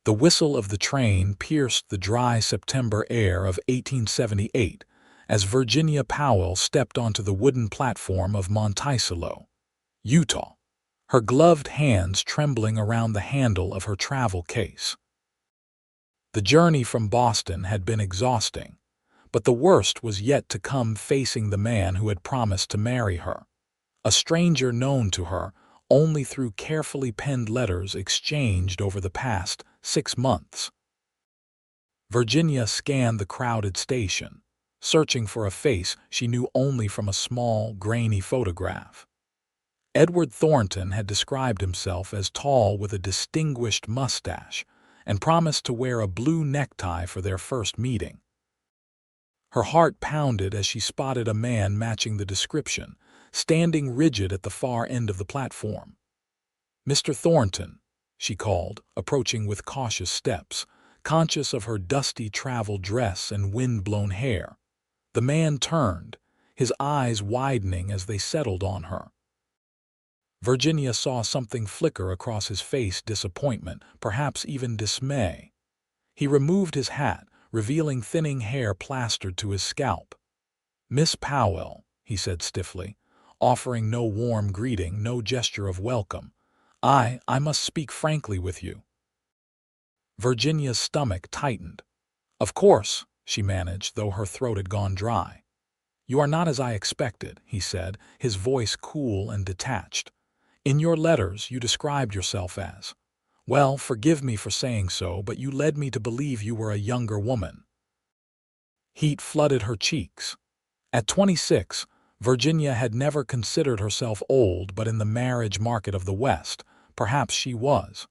The whistle of the train pierced the dry September air of 1878 as Virginia Powell stepped onto the wooden platform of Monticello, Utah, her gloved hands trembling around the handle of her travel case. The journey from Boston had been exhausting, but the worst was yet to come, facing the man who had promised to marry her, a stranger known to her only through carefully penned letters exchanged over the past 6 months. Virginia scanned the crowded station, searching for a face she knew only from a small, grainy photograph. Edward Thornton had described himself as tall with a distinguished mustache and promised to wear a blue necktie for their first meeting. Her heart pounded as she spotted a man matching the description, standing rigid at the far end of the platform. "Mr. Thornton," she called, approaching with cautious steps, conscious of her dusty travel dress and wind-blown hair. The man turned, his eyes widening as they settled on her. Virginia saw something flicker across his face: disappointment, perhaps even dismay. He removed his hat, revealing thinning hair plastered to his scalp. "Miss Powell," he said stiffly, offering no warm greeting, no gesture of welcome. I must speak frankly with you." Virginia's stomach tightened. "Of course," she managed, though her throat had gone dry. "You are not as I expected," he said, his voice cool and detached. "In your letters, you described yourself as, well, forgive me for saying so, but you led me to believe you were a younger woman." Heat flooded her cheeks. At 26, Virginia had never considered herself old, but in the marriage market of the West, perhaps she was.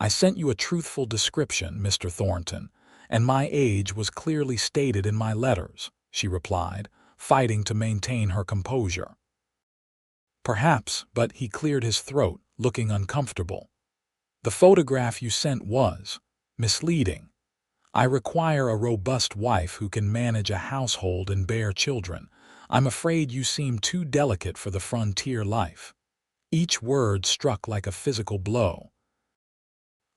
"I sent you a truthful description, Mr. Thornton, and my age was clearly stated in my letters," she replied, fighting to maintain her composure. "Perhaps," but he cleared his throat, looking uncomfortable. "The photograph you sent was misleading. I require a robust wife who can manage a household and bear children. I'm afraid you seem too delicate for the frontier life." Each word struck like a physical blow.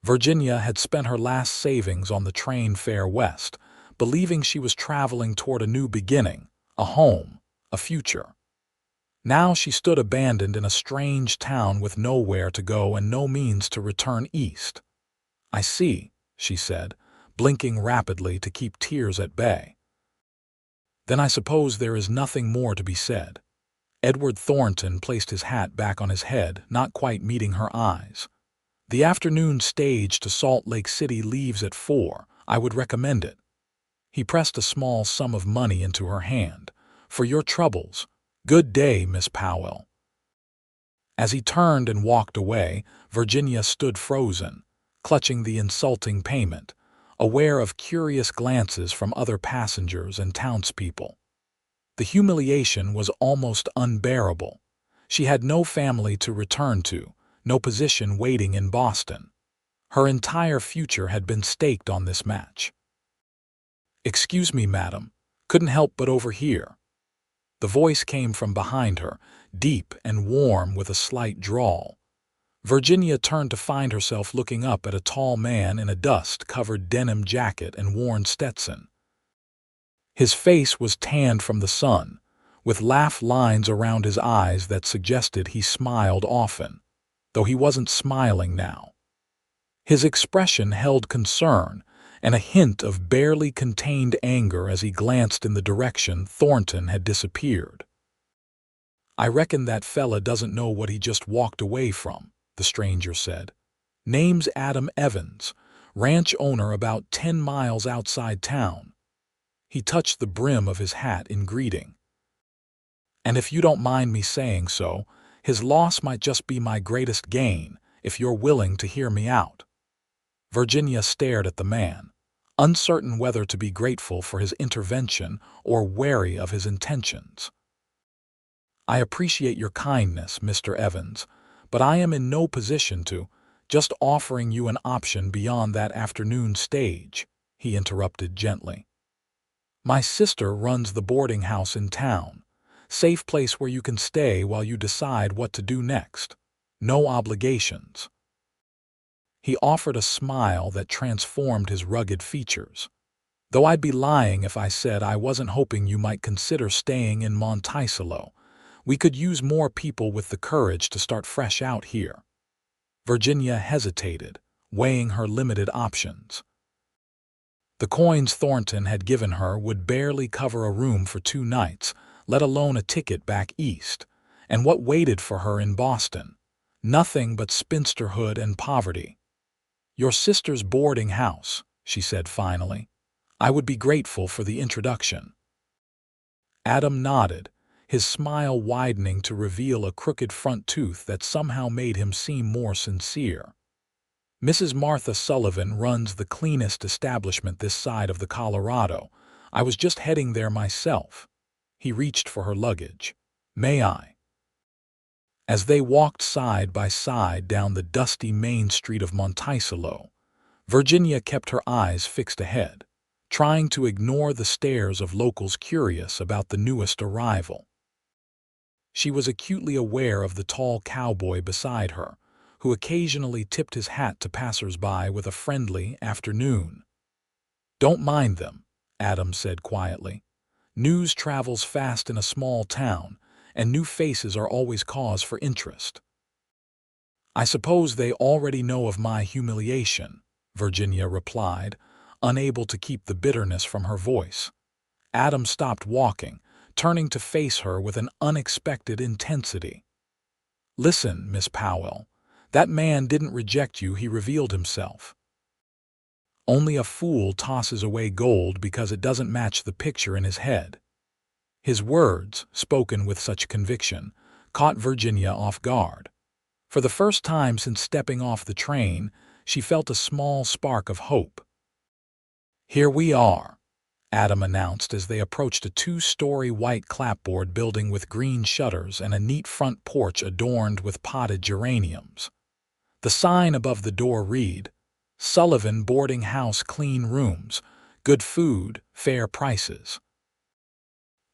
Virginia had spent her last savings on the train fare west, believing she was traveling toward a new beginning, a home, a future. Now she stood abandoned in a strange town with nowhere to go and no means to return east. "I see," she said, blinking rapidly to keep tears at bay. "Then I suppose there is nothing more to be said." Edward Thornton placed his hat back on his head, not quite meeting her eyes. "The afternoon stage to Salt Lake City leaves at 4. I would recommend it." He pressed a small sum of money into her hand. "For your troubles. Good day, Miss Powell." As he turned and walked away, Virginia stood frozen, clutching the insulting payment, aware of curious glances from other passengers and townspeople. The humiliation was almost unbearable. She had no family to return to, no position waiting in Boston. Her entire future had been staked on this match. "Excuse me, madam, couldn't help but overhear." The voice came from behind her, deep and warm with a slight drawl. Virginia turned to find herself looking up at a tall man in a dust-covered denim jacket and worn Stetson. His face was tanned from the sun, with laugh lines around his eyes that suggested he smiled often, though he wasn't smiling now. His expression held concern and a hint of barely contained anger as he glanced in the direction Thornton had disappeared. "I reckon that fella doesn't know what he just walked away from," the stranger said. "Name's Adam Evans, ranch owner about 10 miles outside town." He touched the brim of his hat in greeting. "And if you don't mind me saying so, his loss might just be my greatest gain, if you're willing to hear me out." Virginia stared at the man, uncertain whether to be grateful for his intervention or wary of his intentions. "I appreciate your kindness, Mr. Evans, but I am in no position to, just offering you an option beyond that afternoon stage," he interrupted gently. "My sister runs the boarding house in town, safe place where you can stay while you decide what to do next. No obligations." He offered a smile that transformed his rugged features. "Though I'd be lying if I said I wasn't hoping you might consider staying in Monticello. We could use more people with the courage to start fresh out here." Virginia hesitated, weighing her limited options. The coins Thornton had given her would barely cover a room for 2 nights, let alone a ticket back east. And what waited for her in Boston? Nothing but spinsterhood and poverty. "Your sister's boarding house," she said finally. "I would be grateful for the introduction." Adam nodded, his smile widening to reveal a crooked front tooth that somehow made him seem more sincere. "Mrs. Martha Sullivan runs the cleanest establishment this side of the Colorado. I was just heading there myself." He reached for her luggage. "May I?" As they walked side by side down the dusty main street of Monticello, Virginia kept her eyes fixed ahead, trying to ignore the stares of locals curious about the newest arrival. She was acutely aware of the tall cowboy beside her, who occasionally tipped his hat to passers-by with a friendly "afternoon." "Don't mind them," Adam said quietly. "News travels fast in a small town, and new faces are always cause for interest." "I suppose they already know of my humiliation," Virginia replied, unable to keep the bitterness from her voice. Adam stopped walking, turning to face her with an unexpected intensity. "Listen, Miss Powell, that man didn't reject you, he revealed himself. Only a fool tosses away gold because it doesn't match the picture in his head." His words, spoken with such conviction, caught Virginia off guard. For the first time since stepping off the train, she felt a small spark of hope. "Here we are," Adam announced as they approached a 2-story white clapboard building with green shutters and a neat front porch adorned with potted geraniums. The sign above the door read, "Sullivan Boarding House Clean Rooms, Good Food, Fair Prices."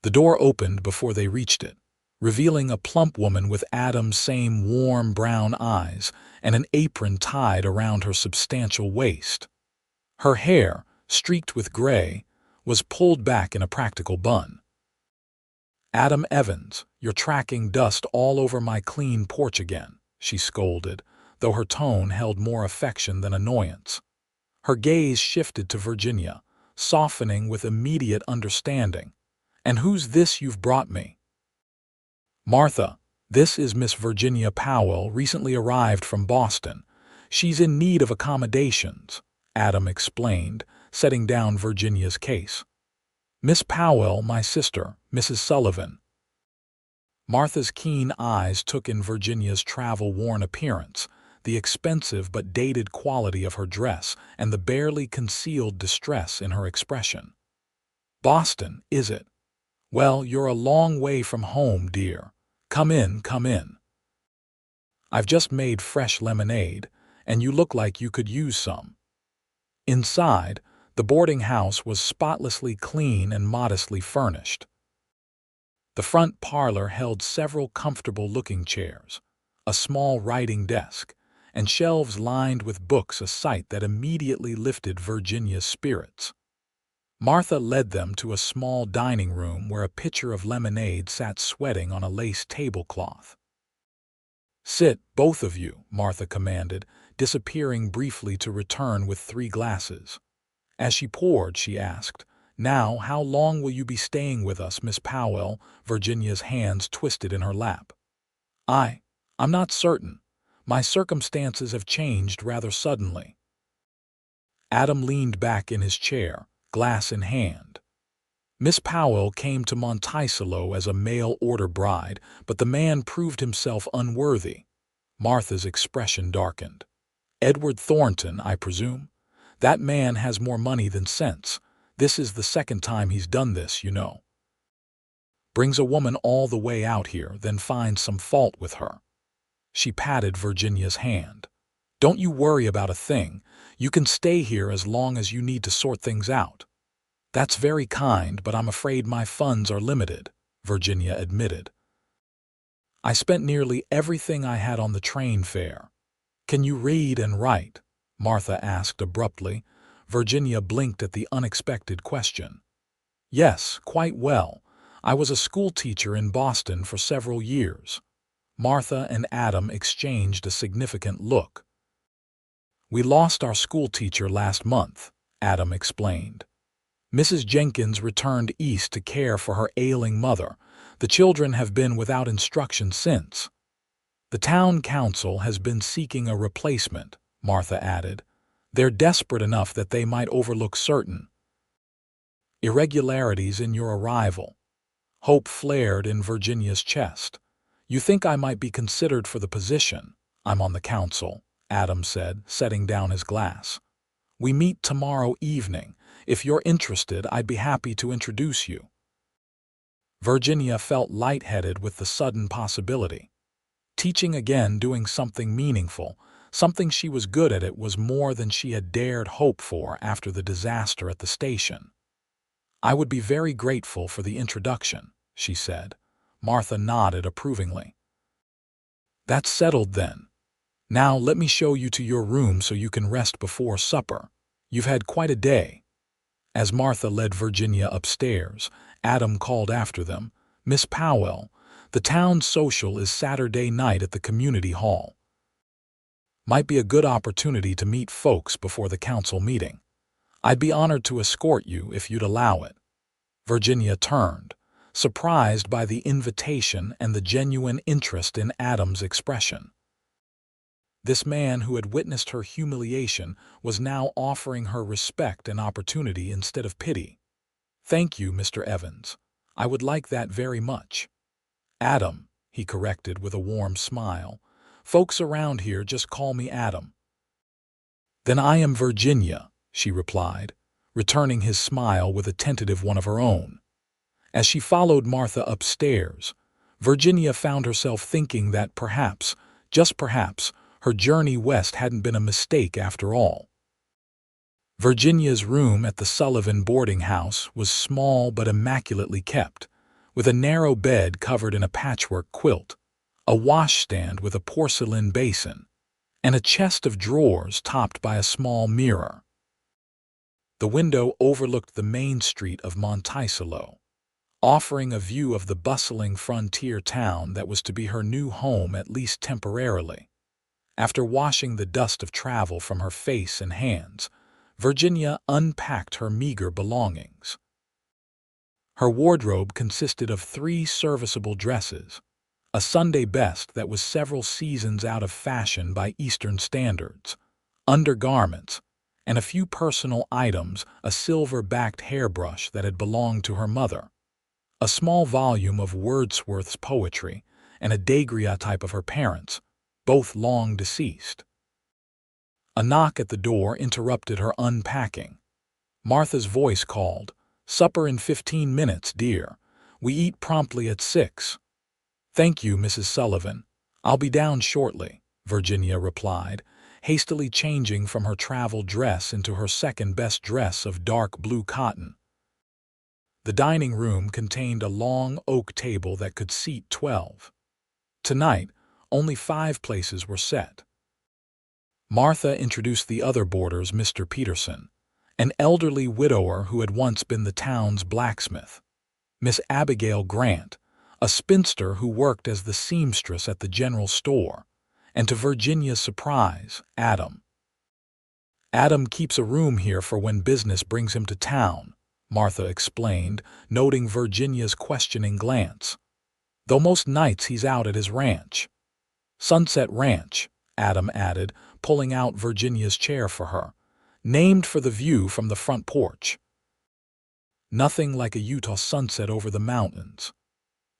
The door opened before they reached it, revealing a plump woman with Adam's same warm brown eyes and an apron tied around her substantial waist. Her hair, streaked with gray, was pulled back in a practical bun. "Adam Evans, you're tracking dust all over my clean porch again," she scolded, though her tone held more affection than annoyance. Her gaze shifted to Virginia, softening with immediate understanding. "And who's this you've brought me?" "Martha, this is Miss Virginia Powell, recently arrived from Boston. She's in need of accommodations," Adam explained, setting down Virginia's case. "Miss Powell, my sister, Mrs. Sullivan." Martha's keen eyes took in Virginia's travel-worn appearance, the expensive but dated quality of her dress, and the barely concealed distress in her expression. "Boston, is it? Well, you're a long way from home, dear. Come in, come in. I've just made fresh lemonade, and you look like you could use some." Inside, the boarding house was spotlessly clean and modestly furnished. The front parlor held several comfortable-looking chairs, a small writing desk, and shelves lined with books, a sight that immediately lifted Virginia's spirits. Martha led them to a small dining room where a pitcher of lemonade sat sweating on a lace tablecloth. "Sit, both of you," Martha commanded, disappearing briefly to return with 3 glasses. As she poured, she asked, "Now, how long will you be staying with us, Miss Powell?" Virginia's hands twisted in her lap. I'm not certain. My circumstances have changed rather suddenly." Adam leaned back in his chair, glass in hand. "Miss Powell came to Monticello as a mail-order bride, but the man proved himself unworthy." Martha's expression darkened. "Edward Thornton, I presume? That man has more money than sense. This is the second time he's done this, you know. Brings a woman all the way out here, then finds some fault with her." She patted Virginia's hand. "Don't you worry about a thing. You can stay here as long as you need to sort things out." "That's very kind, but I'm afraid my funds are limited," Virginia admitted. "I spent nearly everything I had on the train fare. Can you read and write?" Martha asked abruptly. Virginia blinked at the unexpected question. Yes, quite well. I was a school teacher in Boston for several years. Martha and Adam exchanged a significant look. We lost our school teacher last month, Adam explained. Mrs. Jenkins returned east to care for her ailing mother. The children have been without instruction since. The town council has been seeking a replacement, Martha added. They're desperate enough that they might overlook certain irregularities in your arrival. Hope flared in Virginia's chest. You think I might be considered for the position? I'm on the council, Adam said, setting down his glass. We meet tomorrow evening. If you're interested, I'd be happy to introduce you. Virginia felt lightheaded with the sudden possibility. Teaching again, doing something meaningful, something she was good at, it was more than she had dared hope for after the disaster at the station. I would be very grateful for the introduction, she said. Martha nodded approvingly. That's settled then. Now let me show you to your room so you can rest before supper. You've had quite a day. As Martha led Virginia upstairs, Adam called after them, Miss Powell, the town social is Saturday night at the community hall. Might be a good opportunity to meet folks before the council meeting. I'd be honored to escort you if you'd allow it. Virginia turned, surprised by the invitation and the genuine interest in Adam's expression. This man who had witnessed her humiliation was now offering her respect and opportunity instead of pity. Thank you, Mr. Evans. I would like that very much. Adam, he corrected with a warm smile. Folks around here just call me Adam. Then I am Virginia, she replied, returning his smile with a tentative one of her own. As she followed Martha upstairs, Virginia found herself thinking that perhaps, just perhaps, her journey west hadn't been a mistake after all. Virginia's room at the Sullivan boarding house was small but immaculately kept, with a narrow bed covered in a patchwork quilt, a washstand with a porcelain basin, and a chest of drawers topped by a small mirror. The window overlooked the main street of Monticello, offering a view of the bustling frontier town that was to be her new home at least temporarily. After washing the dust of travel from her face and hands, Virginia unpacked her meager belongings. Her wardrobe consisted of 3 serviceable dresses, a Sunday best that was several seasons out of fashion by Eastern standards, undergarments, and a few personal items, a silver-backed hairbrush that had belonged to her mother, a small volume of Wordsworth's poetry, and a daguerreotype of her parents, both long deceased. A knock at the door interrupted her unpacking. Martha's voice called, "Supper in 15 minutes, dear. We eat promptly at 6. Thank you, Mrs. Sullivan. I'll be down shortly," Virginia replied, hastily changing from her travel dress into her second-best dress of dark blue cotton. The dining room contained a long oak table that could seat 12. Tonight, only 5 places were set. Martha introduced the other boarders, Mr. Peterson, an elderly widower who had once been the town's blacksmith, Miss Abigail Grant, a spinster who worked as the seamstress at the general store, and to Virginia's surprise, Adam. Adam keeps a room here for when business brings him to town, Martha explained, noting Virginia's questioning glance. Though most nights he's out at his ranch. Sunset Ranch, Adam added, pulling out Virginia's chair for her, named for the view from the front porch. Nothing like a Utah sunset over the mountains.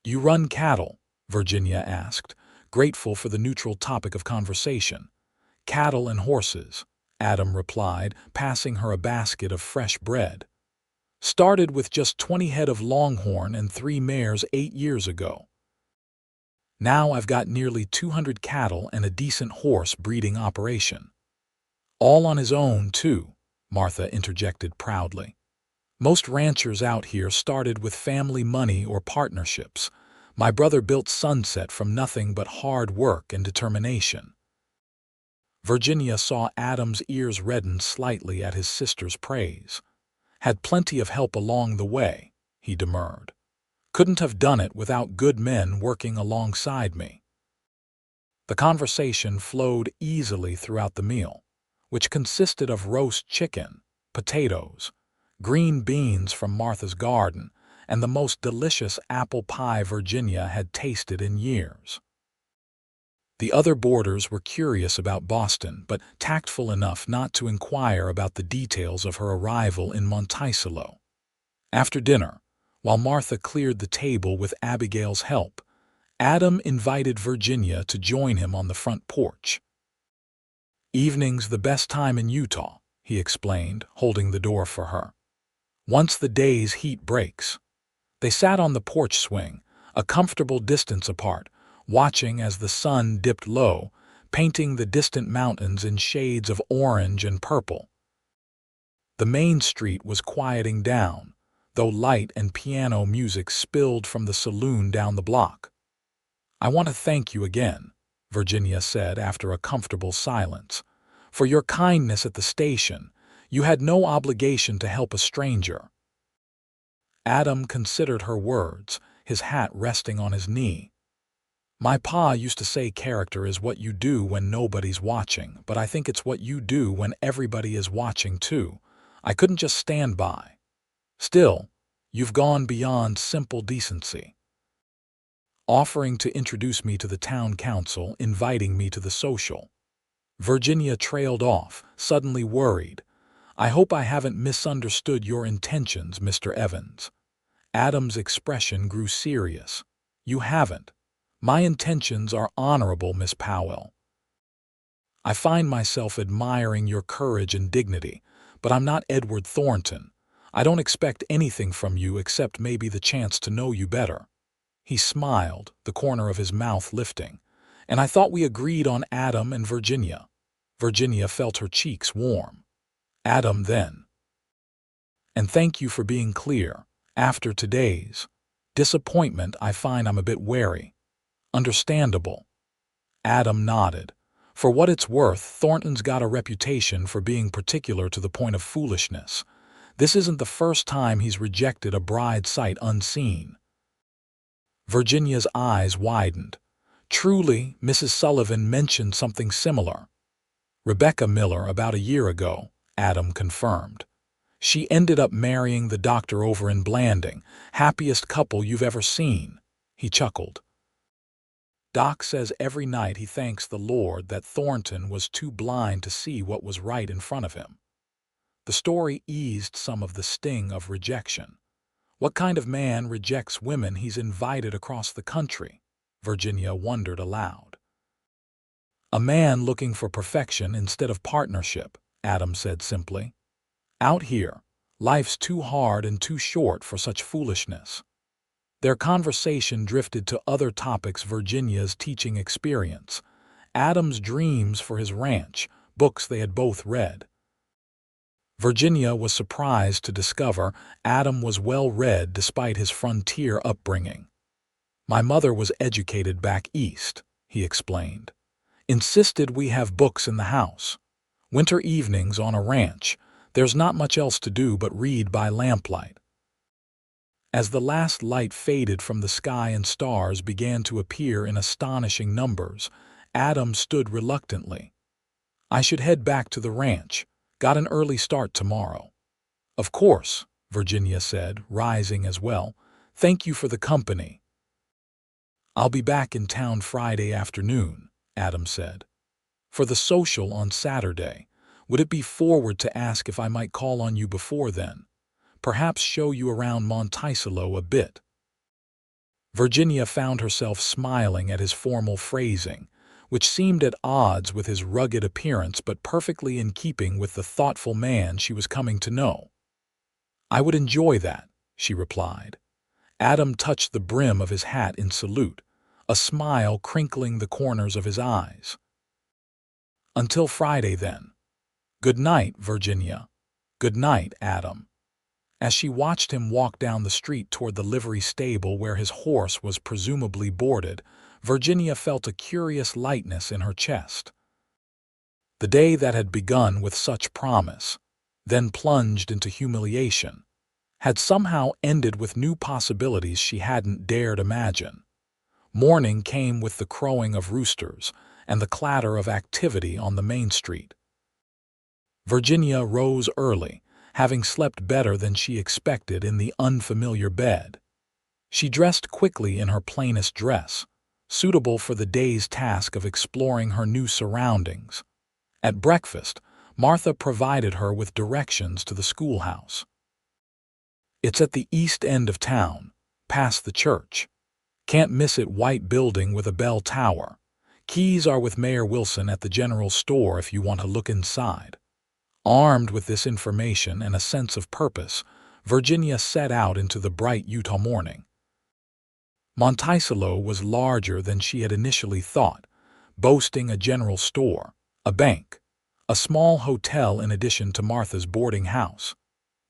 You run cattle? Virginia asked, grateful for the neutral topic of conversation. Cattle and horses, Adam replied, passing her a basket of fresh bread. Started with just 20 head of longhorn and 3 mares 8 years ago. Now I've got nearly 200 cattle and a decent horse breeding operation. All on his own, too, Martha interjected proudly. Most ranchers out here started with family money or partnerships. My brother built Sunset from nothing but hard work and determination. Virginia saw Adam's ears redden slightly at his sister's praise. Had plenty of help along the way, he demurred. Couldn't have done it without good men working alongside me. The conversation flowed easily throughout the meal, which consisted of roast chicken, potatoes, green beans from Martha's garden, and the most delicious apple pie Virginia had tasted in years. The other boarders were curious about Boston, but tactful enough not to inquire about the details of her arrival in Monticello. After dinner, while Martha cleared the table with Abigail's help, Adam invited Virginia to join him on the front porch. "Evening's the best time in Utah," he explained, holding the door for her. "Once the day's heat breaks." They sat on the porch swing, a comfortable distance apart, watching as the sun dipped low, painting the distant mountains in shades of orange and purple. The main street was quieting down, though light and piano music spilled from the saloon down the block. "I want to thank you again," Virginia said after a comfortable silence, "for your kindness at the station. You had no obligation to help a stranger." Adam considered her words, his hat resting on his knee. "My pa used to say character is what you do when nobody's watching, but I think it's what you do when everybody is watching too. I couldn't just stand by. Still, you've gone beyond simple decency. Offering to introduce me to the town council, inviting me to the social." Virginia trailed off, suddenly worried. "I hope I haven't misunderstood your intentions, Mr. Evans." Adam's expression grew serious. "You haven't. My intentions are honorable, Miss Powell. I find myself admiring your courage and dignity, but I'm not Edward Thornton. I don't expect anything from you except maybe the chance to know you better." He smiled, the corner of his mouth lifting. "And I thought we agreed on Adam and Virginia." Virginia felt her cheeks warm. "Adam, then. And thank you for being clear. After today's disappointment, I find I'm a bit wary." "Understandable." Adam nodded. "For what it's worth, Thornton's got a reputation for being particular to the point of foolishness. This isn't the first time he's rejected a bride sight unseen." Virginia's eyes widened. "Truly, Mrs. Sullivan mentioned something similar." "Rebecca Miller about a year ago," Adam confirmed. "She ended up marrying the doctor over in Blanding. Happiest couple you've ever seen." He chuckled. "Doc says every night he thanks the Lord that Thornton was too blind to see what was right in front of him." The story eased some of the sting of rejection. What kind of man rejects women he's invited across the country? Virginia wondered aloud. "A man looking for perfection instead of partnership," Adam said simply. "Out here, life's too hard and too short for such foolishness." Their conversation drifted to other topics: Virginia's teaching experience, Adam's dreams for his ranch, books they had both read. Virginia was surprised to discover Adam was well-read despite his frontier upbringing. "My mother was educated back east," he explained. "Insisted we have books in the house. Winter evenings on a ranch, there's not much else to do but read by lamplight." As the last light faded from the sky and stars began to appear in astonishing numbers, Adam stood reluctantly. "I should head back to the ranch. Got an early start tomorrow." "Of course," Virginia said, rising as well. "Thank you for the company." "I'll be back in town Friday afternoon," Adam said. "For the social on Saturday. Would it be forward to ask if I might call on you before then? Perhaps show you around Monticello a bit." Virginia found herself smiling at his formal phrasing, which seemed at odds with his rugged appearance but perfectly in keeping with the thoughtful man she was coming to know. "I would enjoy that," she replied. Adam touched the brim of his hat in salute, a smile crinkling the corners of his eyes. "Until Friday, then." "Good night, Virginia." "Good night, Adam." As she watched him walk down the street toward the livery stable where his horse was presumably boarded, Virginia felt a curious lightness in her chest. The day that had begun with such promise, then plunged into humiliation, had somehow ended with new possibilities she hadn't dared imagine. Morning came with the crowing of roosters and the clatter of activity on the main street. Virginia rose early, having slept better than she expected in the unfamiliar bed. She dressed quickly in her plainest dress, suitable for the day's task of exploring her new surroundings. At breakfast, Martha provided her with directions to the schoolhouse. It's at the east end of town, past the church. Can't miss it, white building with a bell tower. Keys are with Mayor Wilson at the general store if you want to look inside. Armed with this information and a sense of purpose, Virginia set out into the bright Utah morning. Monticello was larger than she had initially thought, boasting a general store, a bank, a small hotel in addition to Martha's boarding house,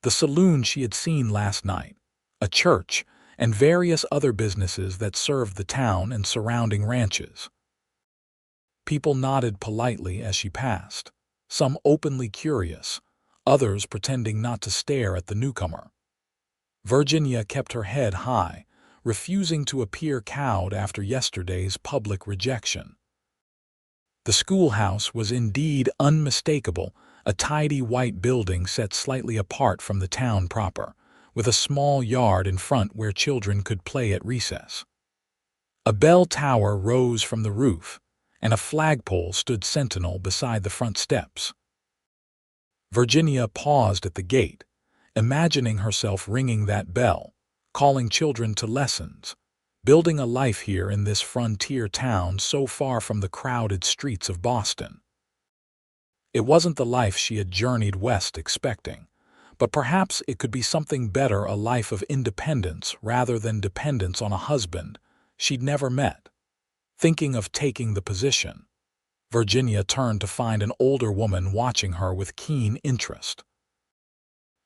the saloon she had seen last night, a church, and various other businesses that served the town and surrounding ranches. People nodded politely as she passed, some openly curious, others pretending not to stare at the newcomer. Virginia kept her head high, refusing to appear cowed after yesterday's public rejection. The schoolhouse was indeed unmistakable, a tidy white building set slightly apart from the town proper, with a small yard in front where children could play at recess. A bell tower rose from the roof, and a flagpole stood sentinel beside the front steps. Virginia paused at the gate, imagining herself ringing that bell, calling children to lessons, building a life here in this frontier town so far from the crowded streets of Boston. It wasn't the life she had journeyed west expecting, but perhaps it could be something better, a life of independence rather than dependence on a husband she'd never met. Thinking of taking the position, Virginia turned to find an older woman watching her with keen interest.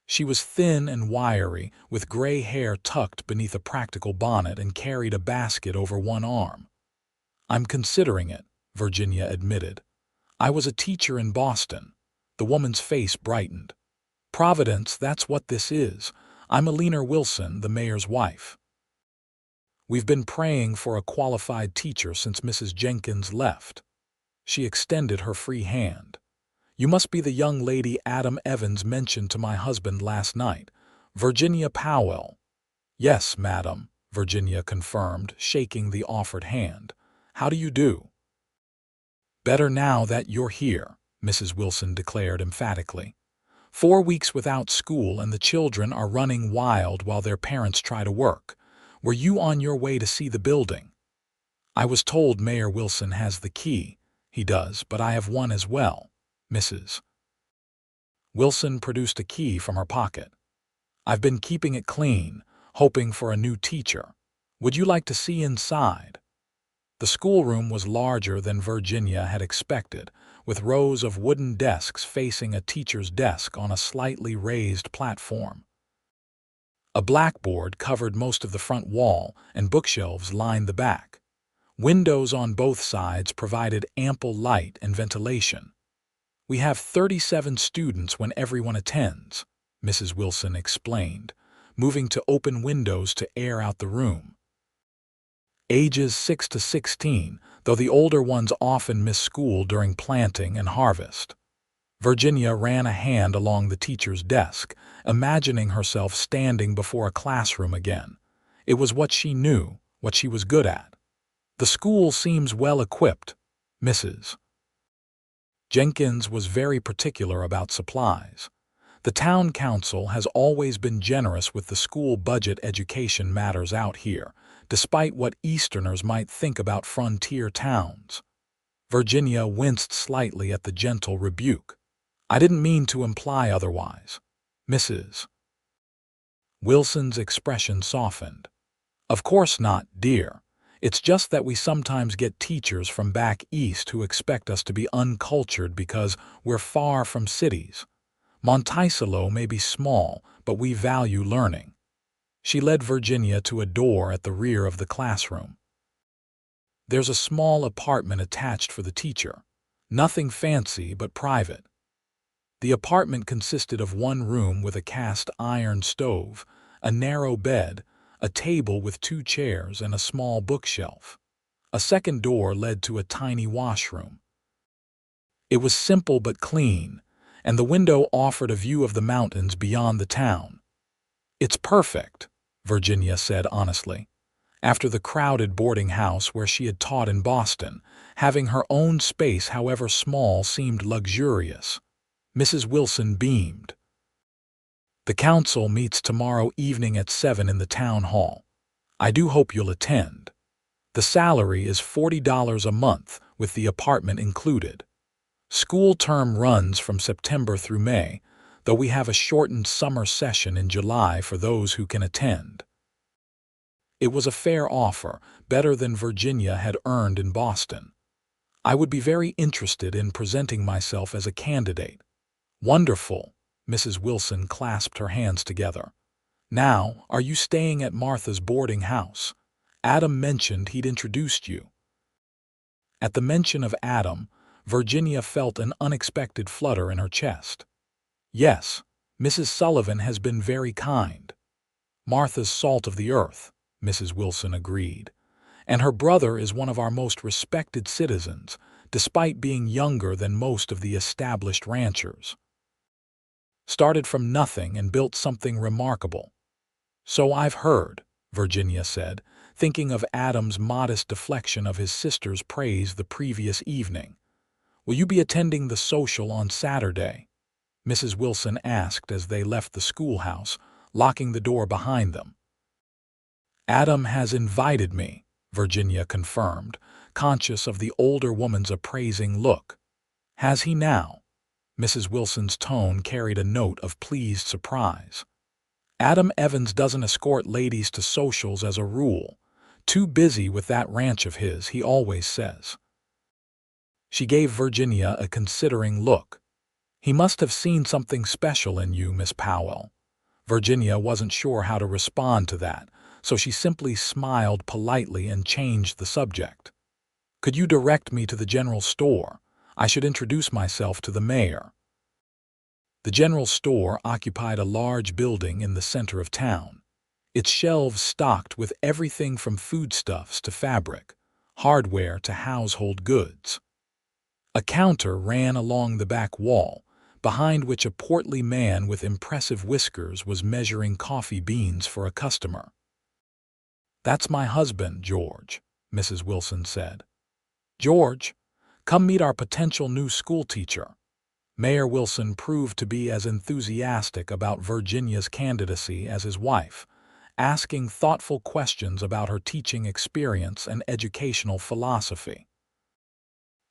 She was thin and wiry, with gray hair tucked beneath a practical bonnet, and carried a basket over one arm. "I'm considering it," Virginia admitted. "I was a teacher in Boston." The woman's face brightened. "Providence, that's what this is. I'm Eleanor Wilson, the mayor's wife. We've been praying for a qualified teacher since Mrs. Jenkins left." She extended her free hand. "You must be the young lady Adam Evans mentioned to my husband last night, Virginia Powell." "Yes, madam," Virginia confirmed, shaking the offered hand. "How do you do?" "Better now that you're here," Mrs. Wilson declared emphatically. 4 weeks without school and the children are running wild while their parents try to work. Were you on your way to see the building?" "I was told Mayor Wilson has the key." "He does, but I have one as well." Mrs. Wilson produced a key from her pocket. "I've been keeping it clean, hoping for a new teacher. Would you like to see inside?" The schoolroom was larger than Virginia had expected, with rows of wooden desks facing a teacher's desk on a slightly raised platform. A blackboard covered most of the front wall, and bookshelves lined the back. Windows on both sides provided ample light and ventilation. "We have 37 students when everyone attends," Mrs. Wilson explained, moving to open windows to air out the room. "Ages 6 to 16, though the older ones often miss school during planting and harvest." Virginia ran a hand along the teacher's desk, imagining herself standing before a classroom again. It was what she knew, what she was good at. "The school seems well equipped." Mrs. Jenkins was very particular about supplies. The town council has always been generous with the school budget. Education matters out here, despite what Easterners might think about frontier towns. Virginia winced slightly at the gentle rebuke. "I didn't mean to imply otherwise." Mrs. Wilson's expression softened. "Of course not, dear. It's just that we sometimes get teachers from back east who expect us to be uncultured because we're far from cities. Monticello may be small, but we value learning." She led Virginia to a door at the rear of the classroom. "There's a small apartment attached for the teacher. Nothing fancy but private. The apartment consisted of one room with a cast iron stove, a narrow bed, a table with 2 chairs and a small bookshelf. A second door led to a tiny washroom. It was simple but clean, and the window offered a view of the mountains beyond the town. "It's perfect," Virginia said honestly. After the crowded boarding house where she had taught in Boston, having her own space, however small, seemed luxurious. Mrs. Wilson beamed. "The council meets tomorrow evening at 7 in the town hall. I do hope you'll attend. The salary is $40 a month, with the apartment included. School term runs from September through May, though we have a shortened summer session in July for those who can attend." It was a fair offer, better than Virginia had earned in Boston. "I would be very interested in presenting myself as a candidate." "Wonderful." Mrs. Wilson clasped her hands together. "Now, are you staying at Martha's boarding house? Adam mentioned he'd introduced you." At the mention of Adam, Virginia felt an unexpected flutter in her chest. "Yes, Mrs. Sullivan has been very kind." "Martha's salt of the earth," Mrs. Wilson agreed. "And her brother is one of our most respected citizens, despite being younger than most of the established ranchers. Started from nothing and built something remarkable." "So I've heard," Virginia said, thinking of Adam's modest deflection of his sister's praise the previous evening. "Will you be attending the social on Saturday?" Mrs. Wilson asked as they left the schoolhouse, locking the door behind them. "Adam has invited me," Virginia confirmed, conscious of the older woman's appraising look. "Has he now?" Mrs. Wilson's tone carried a note of pleased surprise. "Adam Evans doesn't escort ladies to socials as a rule. Too busy with that ranch of his, he always says." She gave Virginia a considering look. "He must have seen something special in you, Miss Powell." Virginia wasn't sure how to respond to that, so she simply smiled politely and changed the subject. "Could you direct me to the general store? I should introduce myself to the mayor." The general store occupied a large building in the center of town. Its shelves stocked with everything from foodstuffs to fabric, hardware to household goods. A counter ran along the back wall, behind which a portly man with impressive whiskers was measuring coffee beans for a customer. "That's my husband, George," Mrs. Wilson said. "George, come meet our potential new school teacher." Mayor Wilson proved to be as enthusiastic about Virginia's candidacy as his wife, asking thoughtful questions about her teaching experience and educational philosophy.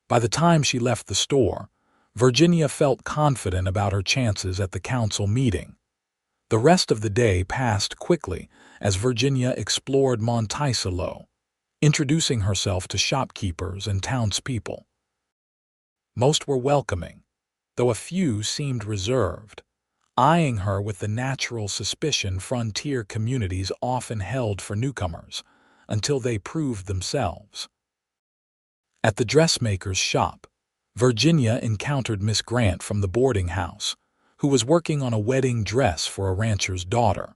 By the time she left the store, Virginia felt confident about her chances at the council meeting. The rest of the day passed quickly as Virginia explored Monticello, introducing herself to shopkeepers and townspeople. Most were welcoming, though a few seemed reserved, eyeing her with the natural suspicion frontier communities often held for newcomers, until they proved themselves. At the dressmaker's shop, Virginia encountered Miss Grant from the boarding house, who was working on a wedding dress for a rancher's daughter.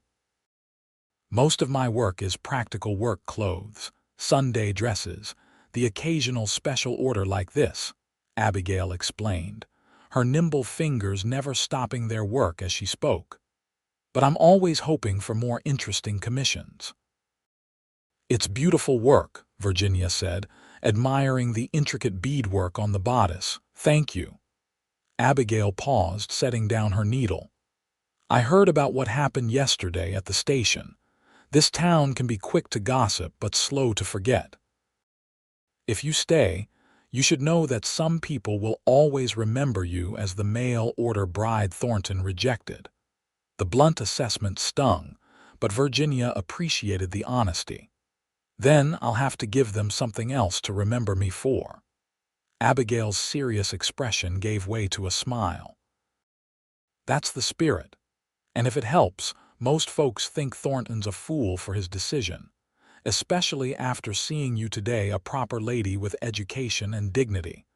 "Most of my work is practical work clothes, Sunday dresses, the occasional special order like this," Abigail explained, her nimble fingers never stopping their work as she spoke. "But I'm always hoping for more interesting commissions." "It's beautiful work," Virginia said, admiring the intricate beadwork on the bodice. "Thank you." Abigail paused, setting down her needle. "I heard about what happened yesterday at the station. This town can be quick to gossip but slow to forget. If you stay, you should know that some people will always remember you as the mail-order bride Thornton rejected." The blunt assessment stung, but Virginia appreciated the honesty. "Then I'll have to give them something else to remember me for." Abigail's serious expression gave way to a smile. "That's the spirit. And if it helps, most folks think Thornton's a fool for his decision, especially after seeing you today, a proper lady with education and dignity.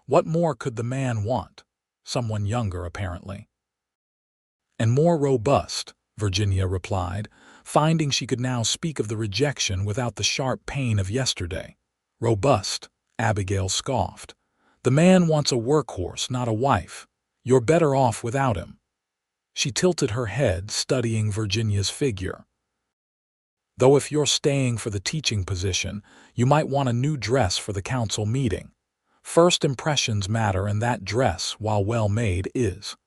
What more could the man want? Someone younger, apparently. And more robust, Virginia replied, finding she could now speak of the rejection without the sharp pain of yesterday. Robust, Abigail scoffed. The man wants a workhorse, not a wife. You're better off without him. She tilted her head, studying Virginia's figure. Though if you're staying for the teaching position, you might want a new dress for the council meeting. First impressions matter, and that dress, while well-made, is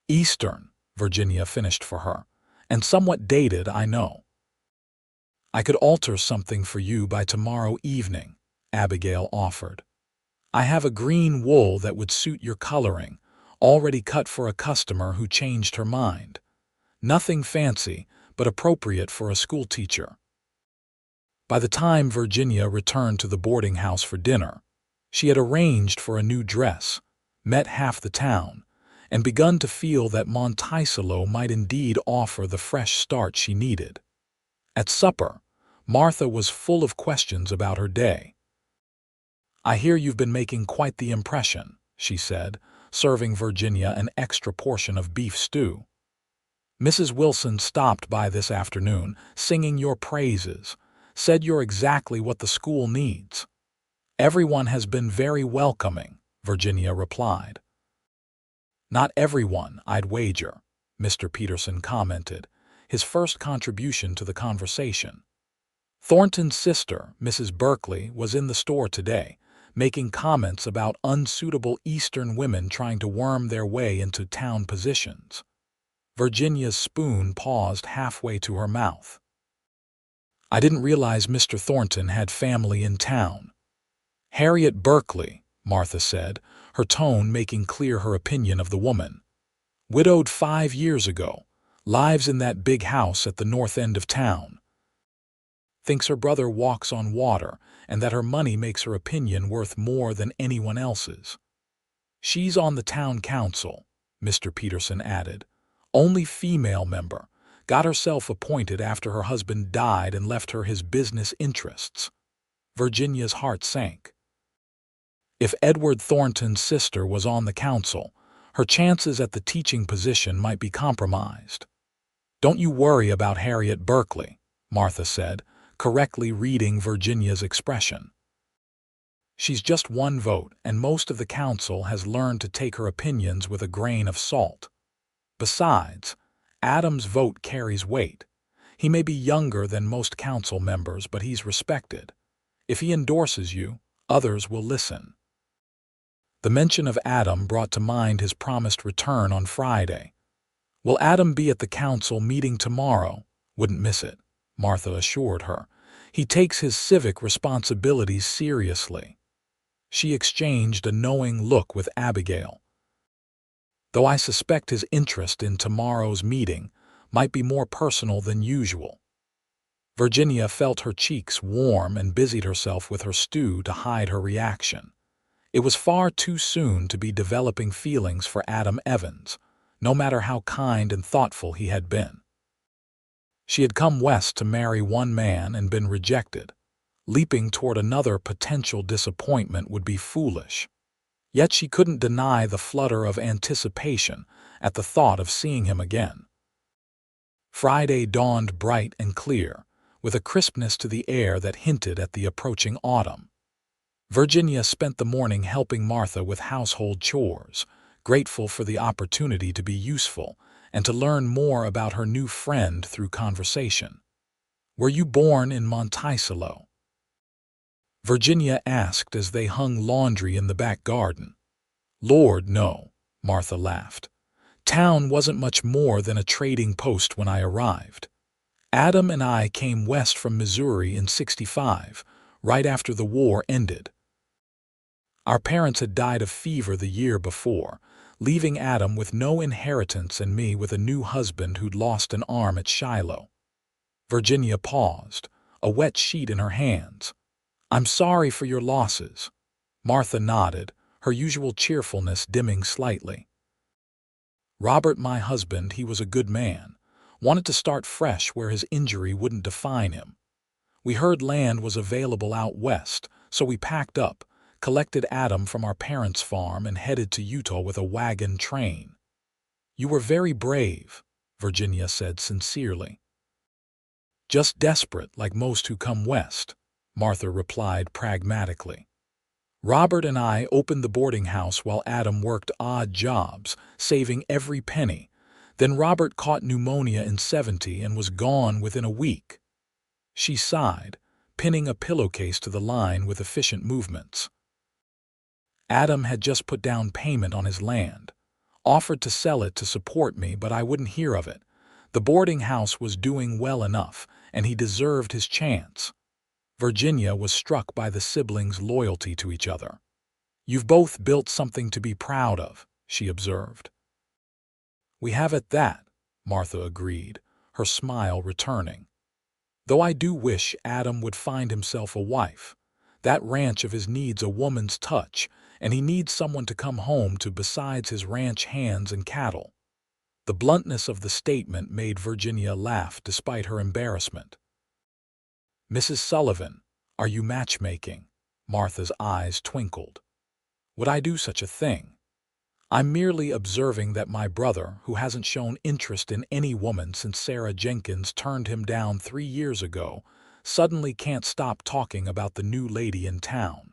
Eastern, Virginia finished for her, and somewhat dated, I know. I could alter something for you by tomorrow evening, Abigail offered. I have a green wool that would suit your coloring, already cut for a customer who changed her mind. Nothing fancy, but appropriate for a schoolteacher. By the time Virginia returned to the boarding house for dinner, she had arranged for a new dress, met half the town, and begun to feel that Monticello might indeed offer the fresh start she needed. At supper, Martha was full of questions about her day. I hear you've been making quite the impression, she said, serving Virginia an extra portion of beef stew. Mrs. Wilson stopped by this afternoon, singing your praises, said you're exactly what the school needs. Everyone has been very welcoming, Virginia replied. Not everyone, I'd wager, Mr. Peterson commented, his first contribution to the conversation. Thornton's sister, Mrs. Berkeley, was in the store today, making comments about unsuitable Eastern women trying to worm their way into town positions. Virginia's spoon paused halfway to her mouth. I didn't realize Mr. Thornton had family in town. Harriet Berkeley, Martha said, her tone making clear her opinion of the woman. Widowed 5 years ago, lives in that big house at the north end of town. Thinks her brother walks on water and that her money makes her opinion worth more than anyone else's. She's on the town council, Mr. Peterson added. Only female member, got herself appointed after her husband died and left her his business interests. Virginia's heart sank. If Edward Thornton's sister was on the council, her chances at the teaching position might be compromised. Don't you worry about Harriet Berkeley, Martha said, correctly reading Virginia's expression. She's just one vote, and most of the council has learned to take her opinions with a grain of salt. Besides, Adam's vote carries weight. He may be younger than most council members, but he's respected. If he endorses you, others will listen. The mention of Adam brought to mind his promised return on Friday. Will Adam be at the council meeting tomorrow? Wouldn't miss it, Martha assured her. He takes his civic responsibilities seriously. She exchanged a knowing look with Abigail. Though I suspect his interest in tomorrow's meeting might be more personal than usual. Virginia felt her cheeks warm and busied herself with her stew to hide her reaction. It was far too soon to be developing feelings for Adam Evans, no matter how kind and thoughtful he had been. She had come west to marry one man and been rejected. Leaping toward another potential disappointment would be foolish. Yet she couldn't deny the flutter of anticipation at the thought of seeing him again. Friday dawned bright and clear, with a crispness to the air that hinted at the approaching autumn. Virginia spent the morning helping Martha with household chores, grateful for the opportunity to be useful and to learn more about her new friend through conversation. Were you born in Monticello? Virginia asked as they hung laundry in the back garden. Lord, no, Martha laughed. Town wasn't much more than a trading post when I arrived. Adam and I came west from Missouri in '65, right after the war ended. Our parents had died of fever the year before, leaving Adam with no inheritance and me with a new husband who'd lost an arm at Shiloh. Virginia paused, a wet sheet in her hands. I'm sorry for your losses. Martha nodded, her usual cheerfulness dimming slightly. Robert, my husband, he was a good man, wanted to start fresh where his injury wouldn't define him. We heard land was available out west, so we packed up, collected Adam from our parents' farm and headed to Utah with a wagon train. You were very brave, Virginia said sincerely. Just desperate, like most who come west, Martha replied pragmatically. Robert and I opened the boarding house while Adam worked odd jobs, saving every penny. Then Robert caught pneumonia in '70 and was gone within a week. She sighed, pinning a pillowcase to the line with efficient movements. Adam had just put down payment on his land, offered to sell it to support me, but I wouldn't hear of it. The boarding house was doing well enough, and he deserved his chance. Virginia was struck by the siblings' loyalty to each other. You've both built something to be proud of, she observed. We have at that, Martha agreed, her smile returning. Though I do wish Adam would find himself a wife. That ranch of his needs a woman's touch, and he needs someone to come home to besides his ranch hands and cattle. The bluntness of the statement made Virginia laugh despite her embarrassment. Mrs. Sullivan, are you matchmaking? Martha's eyes twinkled. Would I do such a thing? I'm merely observing that my brother, who hasn't shown interest in any woman since Sarah Jenkins turned him down 3 years ago, suddenly can't stop talking about the new lady in town.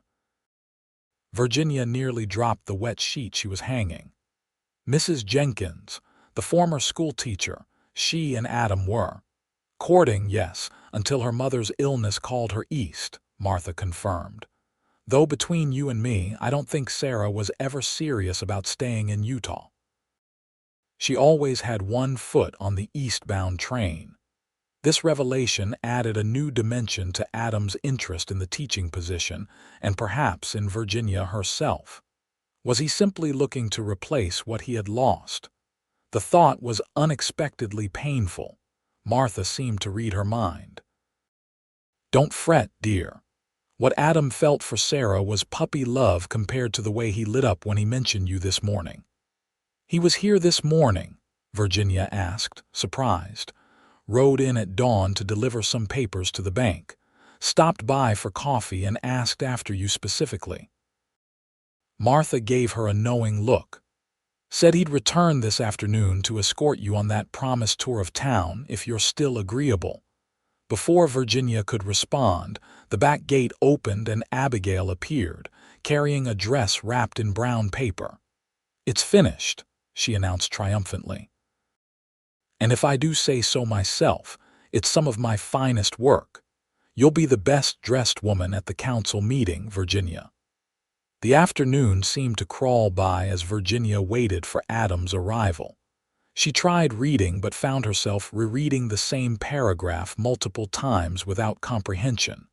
Virginia nearly dropped the wet sheet she was hanging. Mrs. Jenkins, the former school teacher, she and Adam were courting, yes, until her mother's illness called her east, Martha confirmed. Though between you and me, I don't think Sarah was ever serious about staying in Utah. She always had one foot on the eastbound train. This revelation added a new dimension to Adam's interest in the teaching position, and perhaps in Virginia herself. Was he simply looking to replace what he had lost? The thought was unexpectedly painful. Martha seemed to read her mind. Don't fret, dear. What Adam felt for Sarah was puppy love compared to the way he lit up when he mentioned you this morning. He was here this morning, Virginia asked, surprised. Rode in at dawn to deliver some papers to the bank. Stopped by for coffee and asked after you specifically. Martha gave her a knowing look. Said he'd return this afternoon to escort you on that promised tour of town if you're still agreeable. Before Virginia could respond, the back gate opened and Abigail appeared, carrying a dress wrapped in brown paper. It's finished, she announced triumphantly. And if I do say so myself, it's some of my finest work. You'll be the best-dressed woman at the council meeting, Virginia. The afternoon seemed to crawl by as Virginia waited for Adam's arrival. She tried reading but found herself rereading the same paragraph multiple times without comprehension.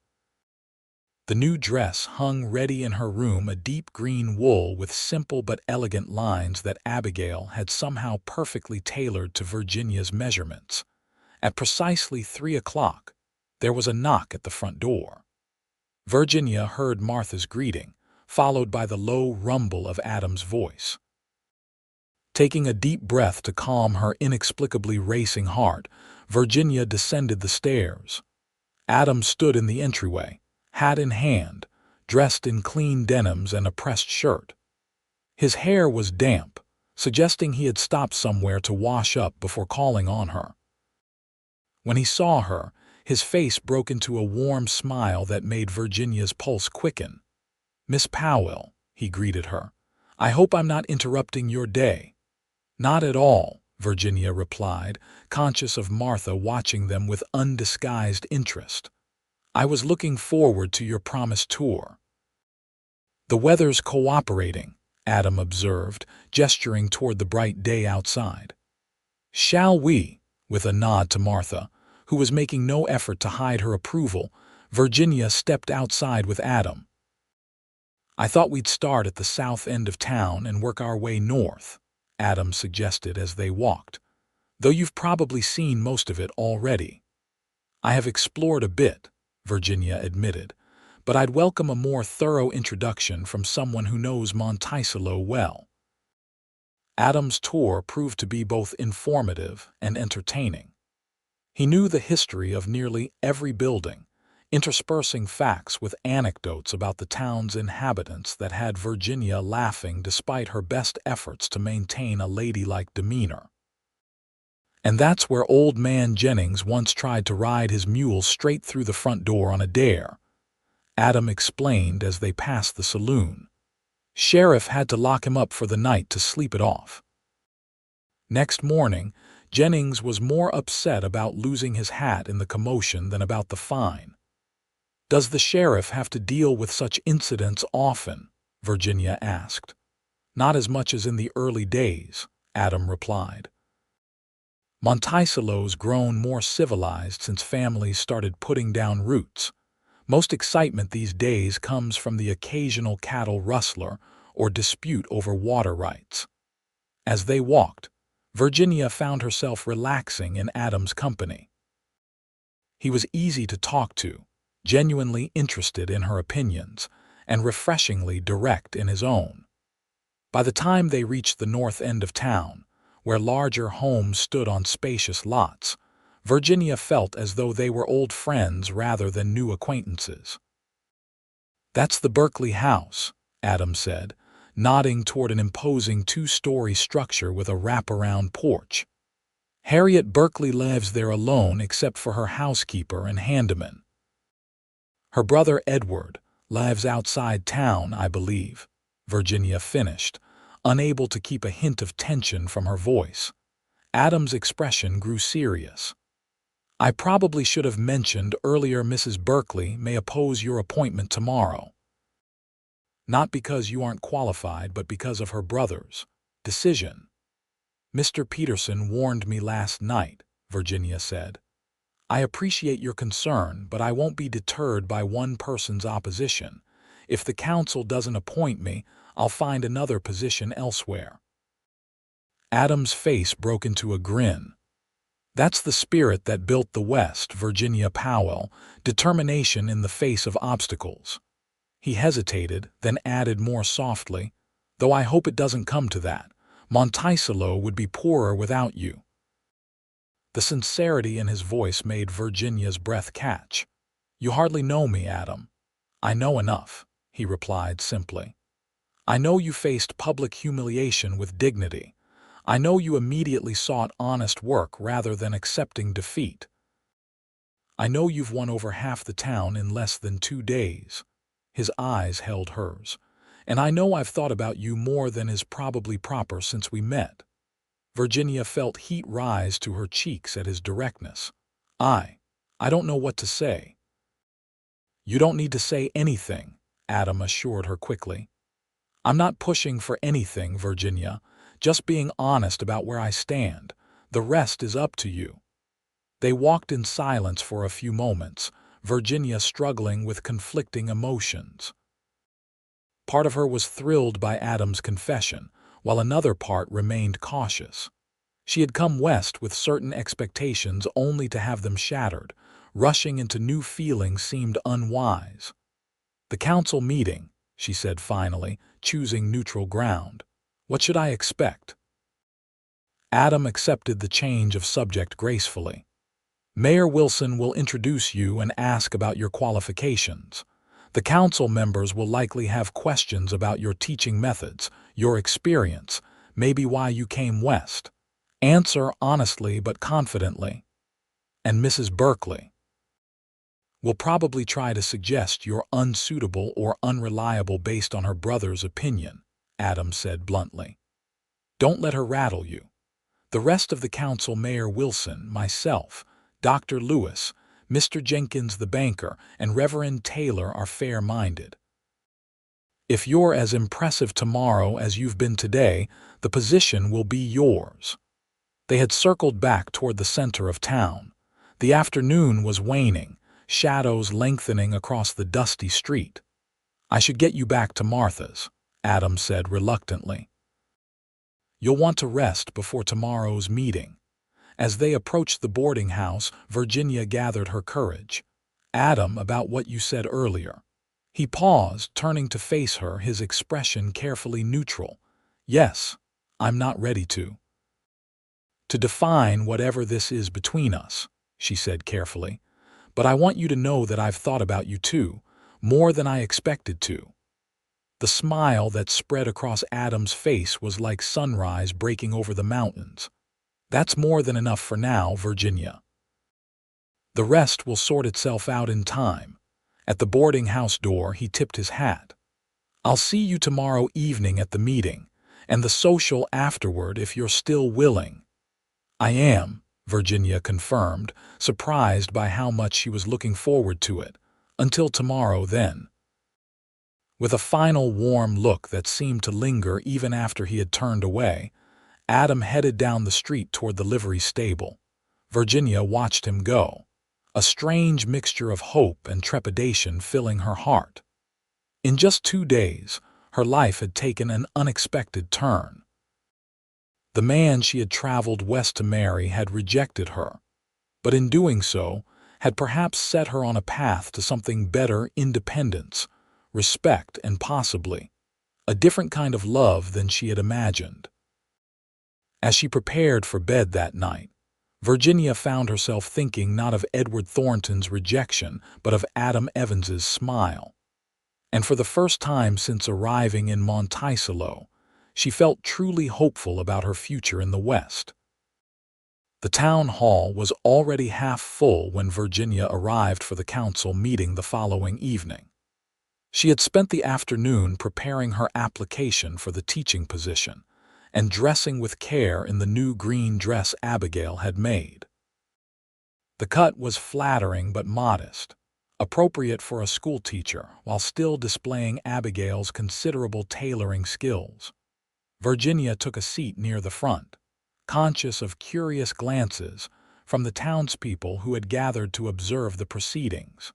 The new dress hung ready in her room, a deep green wool with simple but elegant lines that Abigail had somehow perfectly tailored to Virginia's measurements. At precisely 3 o'clock, there was a knock at the front door. Virginia heard Martha's greeting, followed by the low rumble of Adam's voice. Taking a deep breath to calm her inexplicably racing heart, Virginia descended the stairs. Adam stood in the entryway, hat in hand, dressed in clean denims and a pressed shirt. His hair was damp, suggesting he had stopped somewhere to wash up before calling on her. When he saw her, his face broke into a warm smile that made Virginia's pulse quicken. "Miss Powell," he greeted her, "I hope I'm not interrupting your day." "Not at all," Virginia replied, conscious of Martha watching them with undisguised interest. "I was looking forward to your promised tour." "The weather's cooperating," Adam observed, gesturing toward the bright day outside. "Shall we?" With a nod to Martha, who was making no effort to hide her approval, Virginia stepped outside with Adam. "I thought we'd start at the south end of town and work our way north," Adam suggested as they walked, "though you've probably seen most of it already." "I have explored a bit," Virginia admitted, "but I'd welcome a more thorough introduction from someone who knows Monticello well." Adam's tour proved to be both informative and entertaining. He knew the history of nearly every building, interspersing facts with anecdotes about the town's inhabitants that had Virginia laughing despite her best efforts to maintain a ladylike demeanor. "And that's where old man Jennings once tried to ride his mule straight through the front door on a dare," Adam explained as they passed the saloon. "Sheriff had to lock him up for the night to sleep it off." Next morning, Jennings was more upset about losing his hat in the commotion than about the fine. "Does the sheriff have to deal with such incidents often?" Virginia asked. "Not as much as in the early days," Adam replied. "Monticello's grown more civilized since families started putting down roots. Most excitement these days comes from the occasional cattle rustler or dispute over water rights." As they walked, Virginia found herself relaxing in Adam's company. He was easy to talk to, genuinely interested in her opinions, and refreshingly direct in his own. By the time they reached the north end of town, where larger homes stood on spacious lots, Virginia felt as though they were old friends rather than new acquaintances. "That's the Berkeley house," Adam said, nodding toward an imposing two-story structure with a wraparound porch. "Harriet Berkeley lives there alone except for her housekeeper and handyman. Her brother Edward lives outside town, I believe," Virginia finished, unable to keep a hint of tension from her voice. Adam's expression grew serious. "I probably should have mentioned earlier Mrs. Berkeley may oppose your appointment tomorrow. Not because you aren't qualified, but because of her brother's decision. Mr. Peterson warned me last night," Virginia said. "I appreciate your concern, but I won't be deterred by one person's opposition. If the council doesn't appoint me, I'll find another position elsewhere." Adam's face broke into a grin. "That's the spirit that built the West, Virginia Powell, determination in the face of obstacles." He hesitated, then added more softly, "Though I hope it doesn't come to that. Monticello would be poorer without you." The sincerity in his voice made Virginia's breath catch. "You hardly know me, Adam." "I know enough," he replied simply. "I know you faced public humiliation with dignity. I know you immediately sought honest work rather than accepting defeat. I know you've won over half the town in less than 2 days." His eyes held hers. "And I know I've thought about you more than is probably proper since we met." Virginia felt heat rise to her cheeks at his directness. I don't know what to say." "You don't need to say anything," Adam assured her quickly. "I'm not pushing for anything, Virginia, just being honest about where I stand. The rest is up to you." They walked in silence for a few moments, Virginia struggling with conflicting emotions. Part of her was thrilled by Adam's confession, while another part remained cautious. She had come west with certain expectations only to have them shattered. Rushing into new feelings seemed unwise. "The council meeting," she said finally, choosing neutral ground. "What should I expect?" Adam accepted the change of subject gracefully. "Mayor Wilson will introduce you and ask about your qualifications. The council members will likely have questions about your teaching methods, your experience, maybe why you came west. Answer honestly but confidently. And Mrs. Berkeley will probably try to suggest you're unsuitable or unreliable based on her brother's opinion," Adam said bluntly. "Don't let her rattle you. The rest of the council, Mayor Wilson, myself, Dr. Lewis, Mr. Jenkins the banker, and Reverend Taylor are fair-minded. If you're as impressive tomorrow as you've been today, the position will be yours." They had circled back toward the center of town. The afternoon was waning, shadows lengthening across the dusty street. "I should get you back to Martha's," Adam said reluctantly. "You'll want to rest before tomorrow's meeting." As they approached the boarding house, Virginia gathered her courage. "Adam, about what you said earlier." He paused, turning to face her, his expression carefully neutral. "Yes, I'm not ready to define whatever this is between us," she said carefully. but I want you to know that I've thought about you too, more than I expected to." The smile that spread across Adam's face was like sunrise breaking over the mountains. "That's more than enough for now, Virginia. The rest will sort itself out in time." At the boarding house door, he tipped his hat. "I'll see you tomorrow evening at the meeting, and the social afterward if you're still willing." "I am," Virginia confirmed, surprised by how much she was looking forward to it. "Until tomorrow, then." With a final warm look that seemed to linger even after he had turned away, Adam headed down the street toward the livery stable. Virginia watched him go, a strange mixture of hope and trepidation filling her heart. In just 2 days, her life had taken an unexpected turn. The man she had traveled west to marry had rejected her, but in doing so, had perhaps set her on a path to something better: independence, respect, and possibly a different kind of love than she had imagined. As she prepared for bed that night, Virginia found herself thinking not of Edward Thornton's rejection, but of Adam Evans's smile. And for the first time since arriving in Monticello, she felt truly hopeful about her future in the West. The town hall was already half full when Virginia arrived for the council meeting the following evening. She had spent the afternoon preparing her application for the teaching position and dressing with care in the new green dress Abigail had made. The cut was flattering but modest, appropriate for a schoolteacher while still displaying Abigail's considerable tailoring skills. Virginia took a seat near the front, conscious of curious glances from the townspeople who had gathered to observe the proceedings.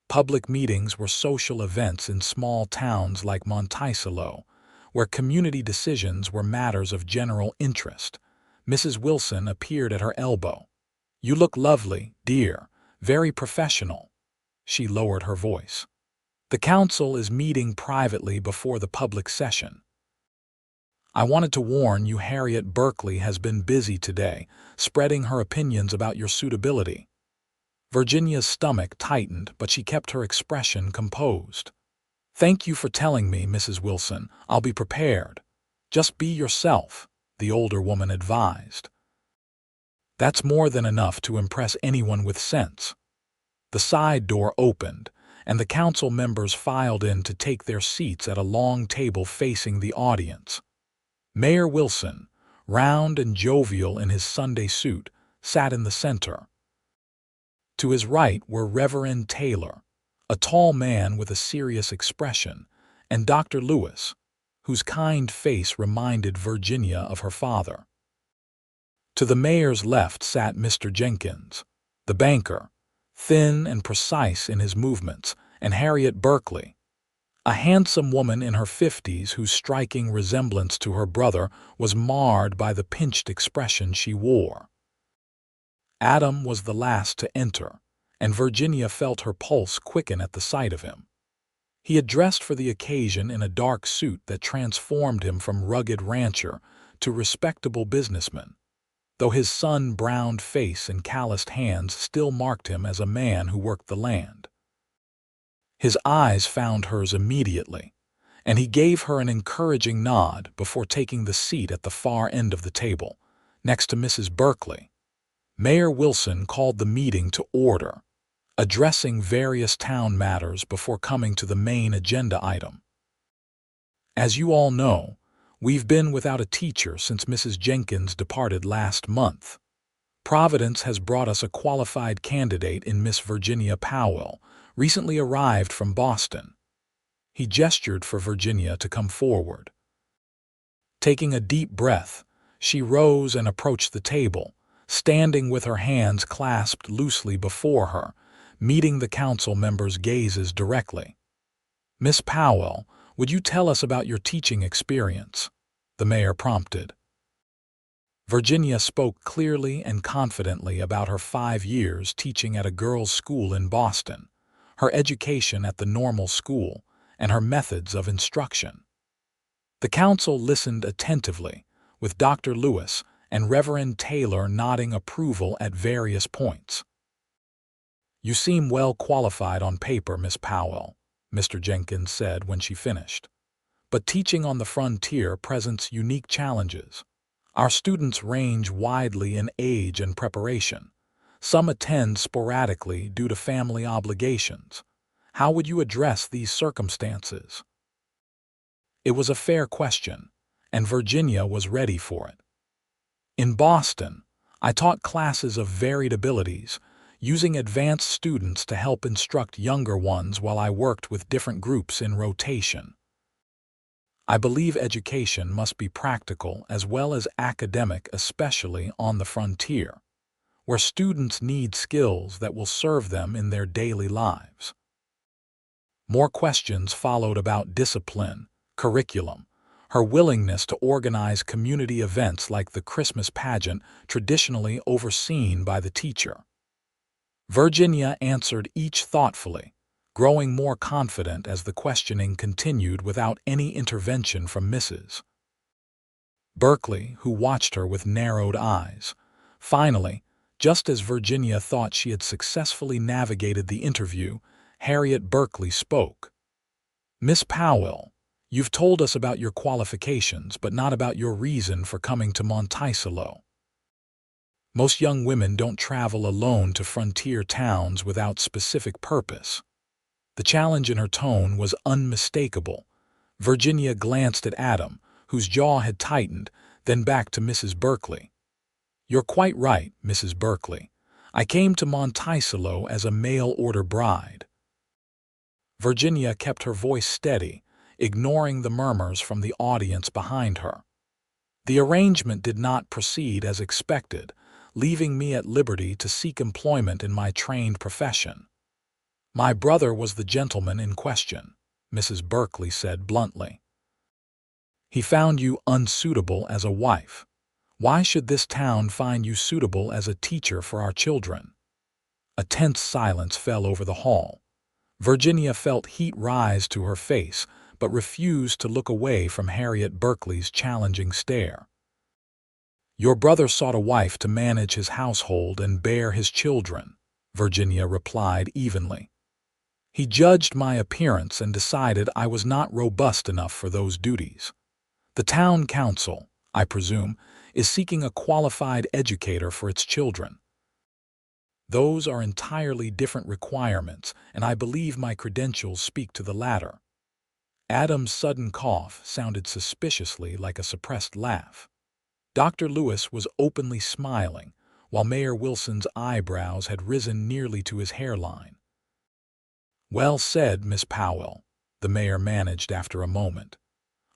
Public meetings were social events in small towns like Monticello, where community decisions were matters of general interest. Mrs. Wilson appeared at her elbow. "You look lovely, dear, very professional." She lowered her voice. "The council is meeting privately before the public session. I wanted to warn you Harriet Berkeley has been busy today, spreading her opinions about your suitability." Virginia's stomach tightened, but she kept her expression composed. "Thank you for telling me, Mrs. Wilson. I'll be prepared." "Just be yourself," the older woman advised. "That's more than enough to impress anyone with sense." The side door opened, and the council members filed in to take their seats at a long table facing the audience. Mayor Wilson, round and jovial in his Sunday suit, sat in the center. To his right were Reverend Taylor, a tall man with a serious expression, and Dr. Lewis, whose kind face reminded Virginia of her father. To the mayor's left sat Mr. Jenkins, the banker, thin and precise in his movements, and Harriet Berkeley, a handsome woman in her 50s whose striking resemblance to her brother was marred by the pinched expression she wore. Adam was the last to enter, and Virginia felt her pulse quicken at the sight of him. He had dressed for the occasion in a dark suit that transformed him from rugged rancher to respectable businessman, though his sun-browned face and calloused hands still marked him as a man who worked the land. His eyes found hers immediately, and he gave her an encouraging nod before taking the seat at the far end of the table, next to Mrs. Berkeley. Mayor Wilson called the meeting to order, addressing various town matters before coming to the main agenda item. "As you all know, we've been without a teacher since Mrs. Jenkins departed last month. Providence has brought us a qualified candidate in Miss Virginia Powell, recently arrived from Boston." He gestured for Virginia to come forward. Taking a deep breath, she rose and approached the table, standing with her hands clasped loosely before her, meeting the council members' gazes directly. "Miss Powell, would you tell us about your teaching experience?" the mayor prompted. Virginia spoke clearly and confidently about her 5 years teaching at a girls' school in Boston, her education at the normal school, and her methods of instruction. The council listened attentively, with Dr. Lewis and Reverend Taylor nodding approval at various points. "You seem well qualified on paper, Miss Powell," Mr. Jenkins said when she finished. "But teaching on the frontier presents unique challenges. Our students range widely in age and preparation. Some attend sporadically due to family obligations. How would you address these circumstances?" It was a fair question, and Virginia was ready for it. In Boston, I taught classes of varied abilities, using advanced students to help instruct younger ones while I worked with different groups in rotation. I believe education must be practical as well as academic, especially on the frontier, where students need skills that will serve them in their daily lives. More questions followed about discipline, curriculum, her willingness to organize community events like the Christmas pageant traditionally overseen by the teacher. Virginia answered each thoughtfully, growing more confident as the questioning continued without any intervention from Mrs. Berkeley, who watched her with narrowed eyes. Finally, just as Virginia thought she had successfully navigated the interview, Harriet Berkeley spoke. "Miss Powell, you've told us about your qualifications, but not about your reason for coming to Monticello. Most young women don't travel alone to frontier towns without specific purpose." The challenge in her tone was unmistakable. Virginia glanced at Adam, whose jaw had tightened, then back to Mrs. Berkeley. "You're quite right, Mrs. Berkeley. I came to Monticello as a mail-order bride." Virginia kept her voice steady, ignoring the murmurs from the audience behind her. "The arrangement did not proceed as expected, leaving me at liberty to seek employment in my trained profession. My brother was the gentleman in question," Mrs. Berkeley said bluntly. "He found you unsuitable as a wife. Why should this town find you suitable as a teacher for our children?" A tense silence fell over the hall. Virginia felt heat rise to her face, but refused to look away from Harriet Berkeley's challenging stare. "Your brother sought a wife to manage his household and bear his children," Virginia replied evenly. "He judged my appearance and decided I was not robust enough for those duties. The town council, I presume, is seeking a qualified educator for its children. Those are entirely different requirements, and I believe my credentials speak to the latter." Adam's sudden cough sounded suspiciously like a suppressed laugh. Dr. Lewis was openly smiling, while Mayor Wilson's eyebrows had risen nearly to his hairline. "Well said, Miss Powell," the mayor managed after a moment.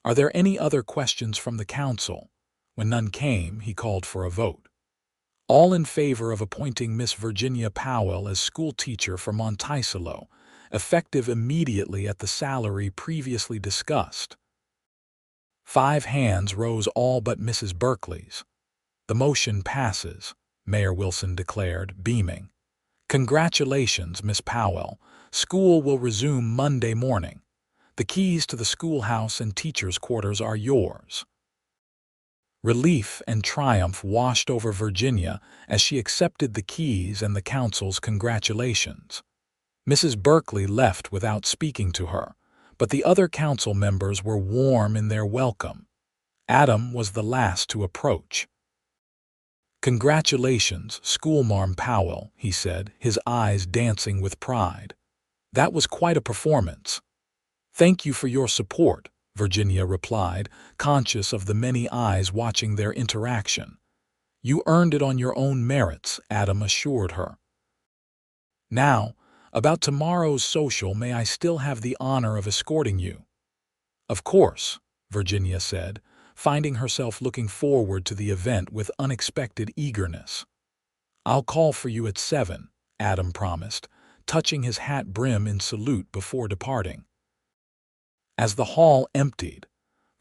"Are there any other questions from the council?" When none came, he called for a vote. "All in favor of appointing Miss Virginia Powell as school teacher for Monticello, effective immediately at the salary previously discussed." 5 hands rose, all but Mrs. Berkeley's. "The motion passes," Mayor Wilson declared, beaming. "Congratulations, Miss Powell. School will resume Monday morning. The keys to the schoolhouse and teachers' quarters are yours." Relief and triumph washed over Virginia as she accepted the keys and the council's congratulations. Mrs. Berkeley left without speaking to her, but the other council members were warm in their welcome. Adam was the last to approach. "Congratulations, Schoolmarm Powell," he said, his eyes dancing with pride. "That was quite a performance." "Thank you for your support," Virginia replied, conscious of the many eyes watching their interaction. "You earned it on your own merits," Adam assured her. "Now, about tomorrow's social, may I still have the honor of escorting you?" "Of course," Virginia said, finding herself looking forward to the event with unexpected eagerness. "I'll call for you at 7, Adam promised, touching his hat brim in salute before departing. As the hall emptied,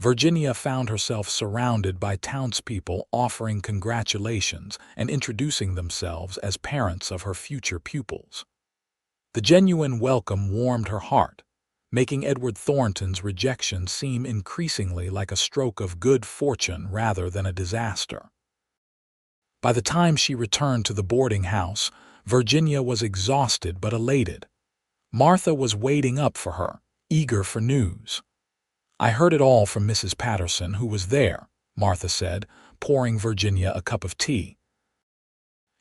Virginia found herself surrounded by townspeople offering congratulations and introducing themselves as parents of her future pupils. The genuine welcome warmed her heart, making Edward Thornton's rejection seem increasingly like a stroke of good fortune rather than a disaster. By the time she returned to the boarding house, Virginia was exhausted but elated. Martha was waiting up for her, eager for news. "I heard it all from Mrs. Patterson, who was there," Martha said, pouring Virginia a cup of tea.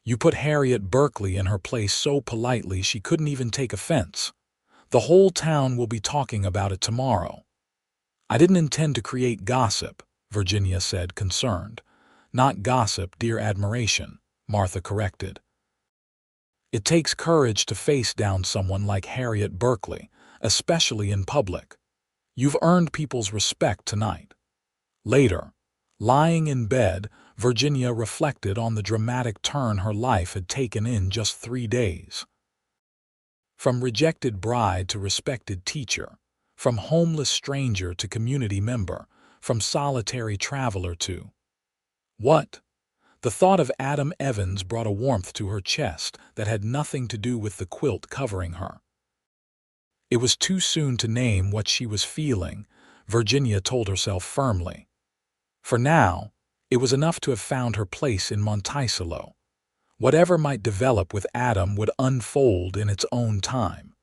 "You put Harriet Berkeley in her place so politely she couldn't even take offense. The whole town will be talking about it tomorrow." "I didn't intend to create gossip," Virginia said, concerned. "Not gossip, dear admiration," Martha corrected. "It takes courage to face down someone like Harriet Berkeley, especially in public. You've earned people's respect tonight." Later, lying in bed, Virginia reflected on the dramatic turn her life had taken in just 3 days. From rejected bride to respected teacher, from homeless stranger to community member, from solitary traveler to what? The thought of Adam Evans brought a warmth to her chest that had nothing to do with the quilt covering her. It was too soon to name what she was feeling, Virginia told herself firmly. For now, it was enough to have found her place in Monticello. Whatever might develop with Adam would unfold in its own time.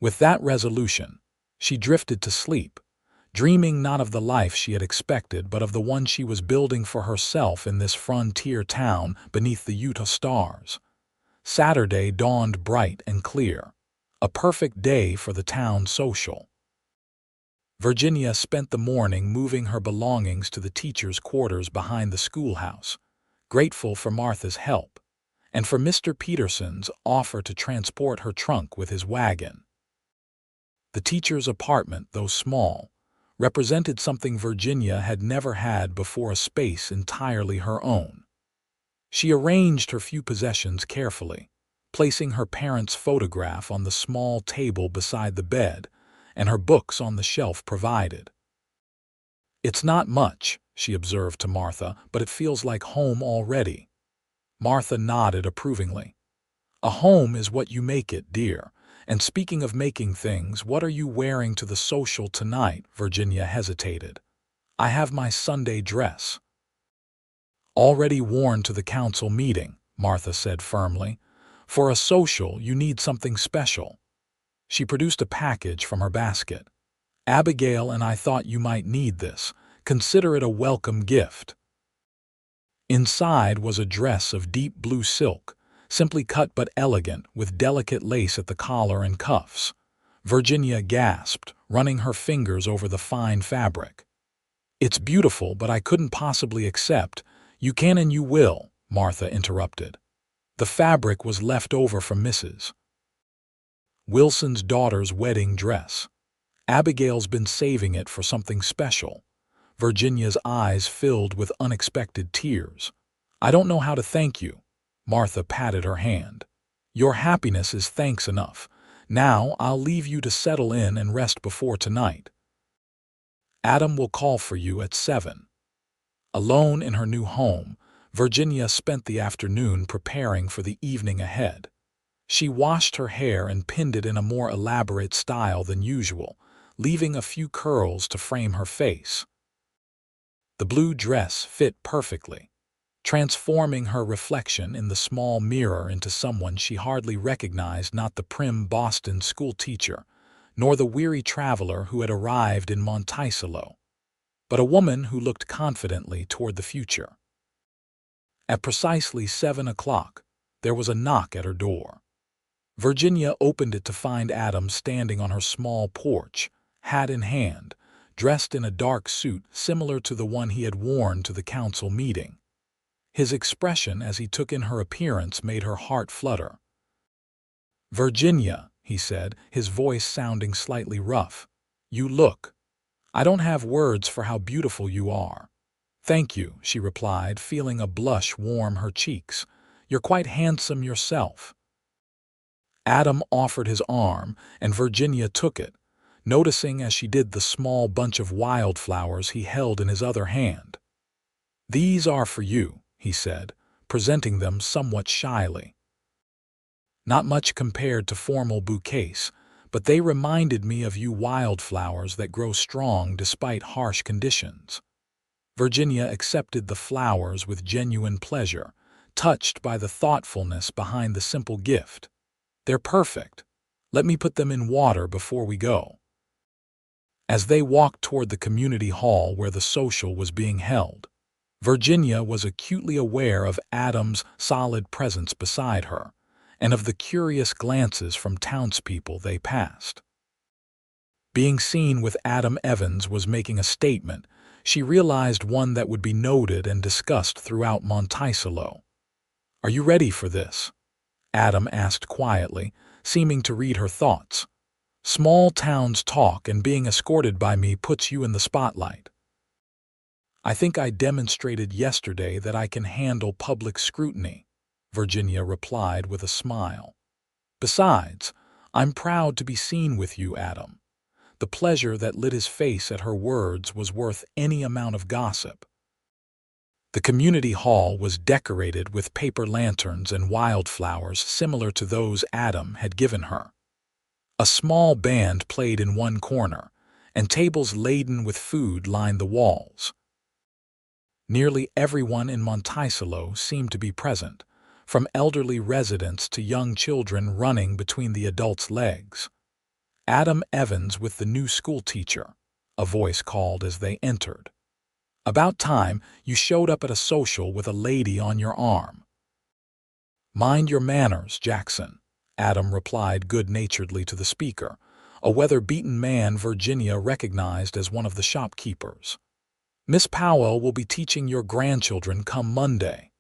With that resolution, she drifted to sleep, dreaming not of the life she had expected but of the one she was building for herself in this frontier town beneath the Utah stars. Saturday dawned bright and clear, a perfect day for the town social. Virginia spent the morning moving her belongings to the teachers' quarters behind the schoolhouse, grateful for Martha's help, and for Mr. Peterson's offer to transport her trunk with his wagon. The teacher's apartment, though small, represented something Virginia had never had before, a space entirely her own. She arranged her few possessions carefully, placing her parents' photograph on the small table beside the bed and her books on the shelf provided. "It's not much," she observed to Martha, "but it feels like home already." Martha nodded approvingly. "A home is what you make it, dear. And speaking of making things, what are you wearing to the social tonight?" Virginia hesitated. "I have my Sunday dress." "Already worn to the council meeting," Martha said firmly. "For a social, you need something special." She produced a package from her basket. "Abigail and I thought you might need this. Consider it a welcome gift." Inside was a dress of deep blue silk, simply cut but elegant, with delicate lace at the collar and cuffs. Virginia gasped, running her fingers over the fine fabric. "It's beautiful, but I couldn't possibly accept." "You can and you will," Martha interrupted. "The fabric was left over from Mrs. Wilson's daughter's wedding dress. Abigail's been saving it for something special." Virginia's eyes filled with unexpected tears. "I don't know how to thank you." Martha patted her hand. "Your happiness is thanks enough. Now I'll leave you to settle in and rest before tonight. Adam will call for you at 7. Alone in her new home, Virginia spent the afternoon preparing for the evening ahead. She washed her hair and pinned it in a more elaborate style than usual, leaving a few curls to frame her face. The blue dress fit perfectly, transforming her reflection in the small mirror into someone she hardly recognized, not the prim Boston schoolteacher, nor the weary traveler who had arrived in Monticello, but a woman who looked confidently toward the future. At precisely 7 o'clock, there was a knock at her door. Virginia opened it to find Adam standing on her small porch, hat in hand, dressed in a dark suit similar to the one he had worn to the council meeting. His expression as he took in her appearance made her heart flutter. "Virginia," he said, his voice sounding slightly rough, "you look. I don't have words for how beautiful you are." "Thank you," she replied, feeling a blush warm her cheeks. "You're quite handsome yourself." Adam offered his arm, and Virginia took it, noticing as she did the small bunch of wildflowers he held in his other hand. "These are for you," he said, presenting them somewhat shyly. "Not much compared to formal bouquets, but they reminded me of you wildflowers that grow strong despite harsh conditions." Virginia accepted the flowers with genuine pleasure, touched by the thoughtfulness behind the simple gift. "They're perfect. Let me put them in water before we go." As they walked toward the community hall where the social was being held, Virginia was acutely aware of Adam's solid presence beside her and of the curious glances from townspeople they passed. Being seen with Adam Evans was making a statement. She realized one that would be noted and discussed throughout Monticello. "Are you ready for this?" Adam asked quietly, seeming to read her thoughts. "Small towns talk, and being escorted by me puts you in the spotlight." "I think I demonstrated yesterday that I can handle public scrutiny," Virginia replied with a smile. "Besides, I'm proud to be seen with you, Adam." The pleasure that lit his face at her words was worth any amount of gossip. The community hall was decorated with paper lanterns and wildflowers similar to those Adam had given her. A small band played in one corner, and tables laden with food lined the walls. Nearly everyone in Monticello seemed to be present, from elderly residents to young children running between the adults' legs. "Adam Evans with the new school teacher," a voice called as they entered. "About time you showed up at a social with a lady on your arm." "Mind your manners, Jackson," Adam replied good-naturedly to the speaker, a weather-beaten man Virginia recognized as one of the shopkeepers. "Miss Powell will be teaching your grandchildren come Monday."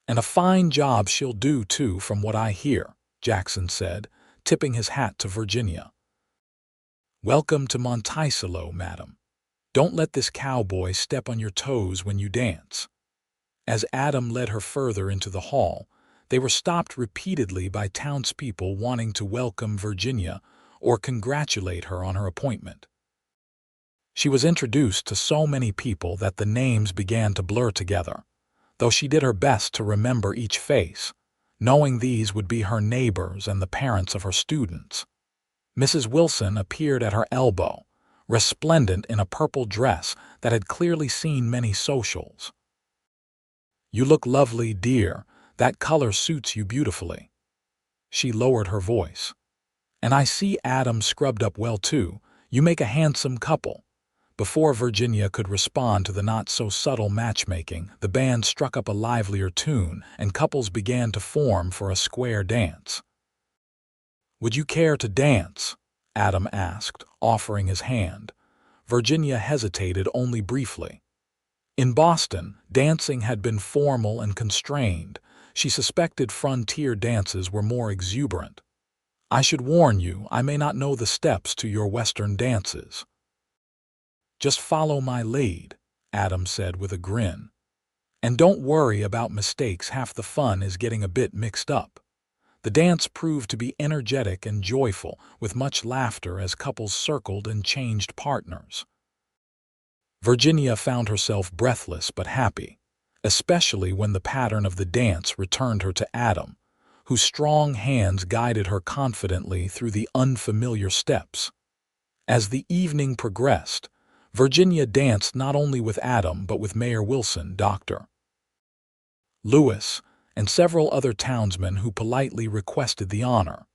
"And a fine job she'll do, too, from what I hear," Jackson said, tipping his hat to Virginia. "Welcome to Monticello, madam. Don't let this cowboy step on your toes when you dance." As Adam led her further into the hall, they were stopped repeatedly by townspeople wanting to welcome Virginia or congratulate her on her appointment. She was introduced to so many people that the names began to blur together, though she did her best to remember each face, knowing these would be her neighbors and the parents of her students. Mrs. Wilson appeared at her elbow, resplendent in a purple dress that had clearly seen many socials. "You look lovely, dear. That color suits you beautifully." She lowered her voice. "And I see Adam scrubbed up well, too. You make a handsome couple." Before Virginia could respond to the not-so-subtle matchmaking, the band struck up a livelier tune, and couples began to form for a square dance. "Would you care to dance?" Adam asked, offering his hand. Virginia hesitated only briefly. In Boston, dancing had been formal and constrained. She suspected frontier dances were more exuberant. "I should warn you, I may not know the steps to your Western dances." "Just follow my lead," Adam said with a grin. "And don't worry about mistakes, half the fun is getting a bit mixed up." The dance proved to be energetic and joyful, with much laughter as couples circled and changed partners. Virginia found herself breathless but happy, especially when the pattern of the dance returned her to Adam, whose strong hands guided her confidently through the unfamiliar steps. As the evening progressed, Virginia danced not only with Adam but with Mayor Wilson, Dr. Lewis, and several other townsmen who politely requested the honor.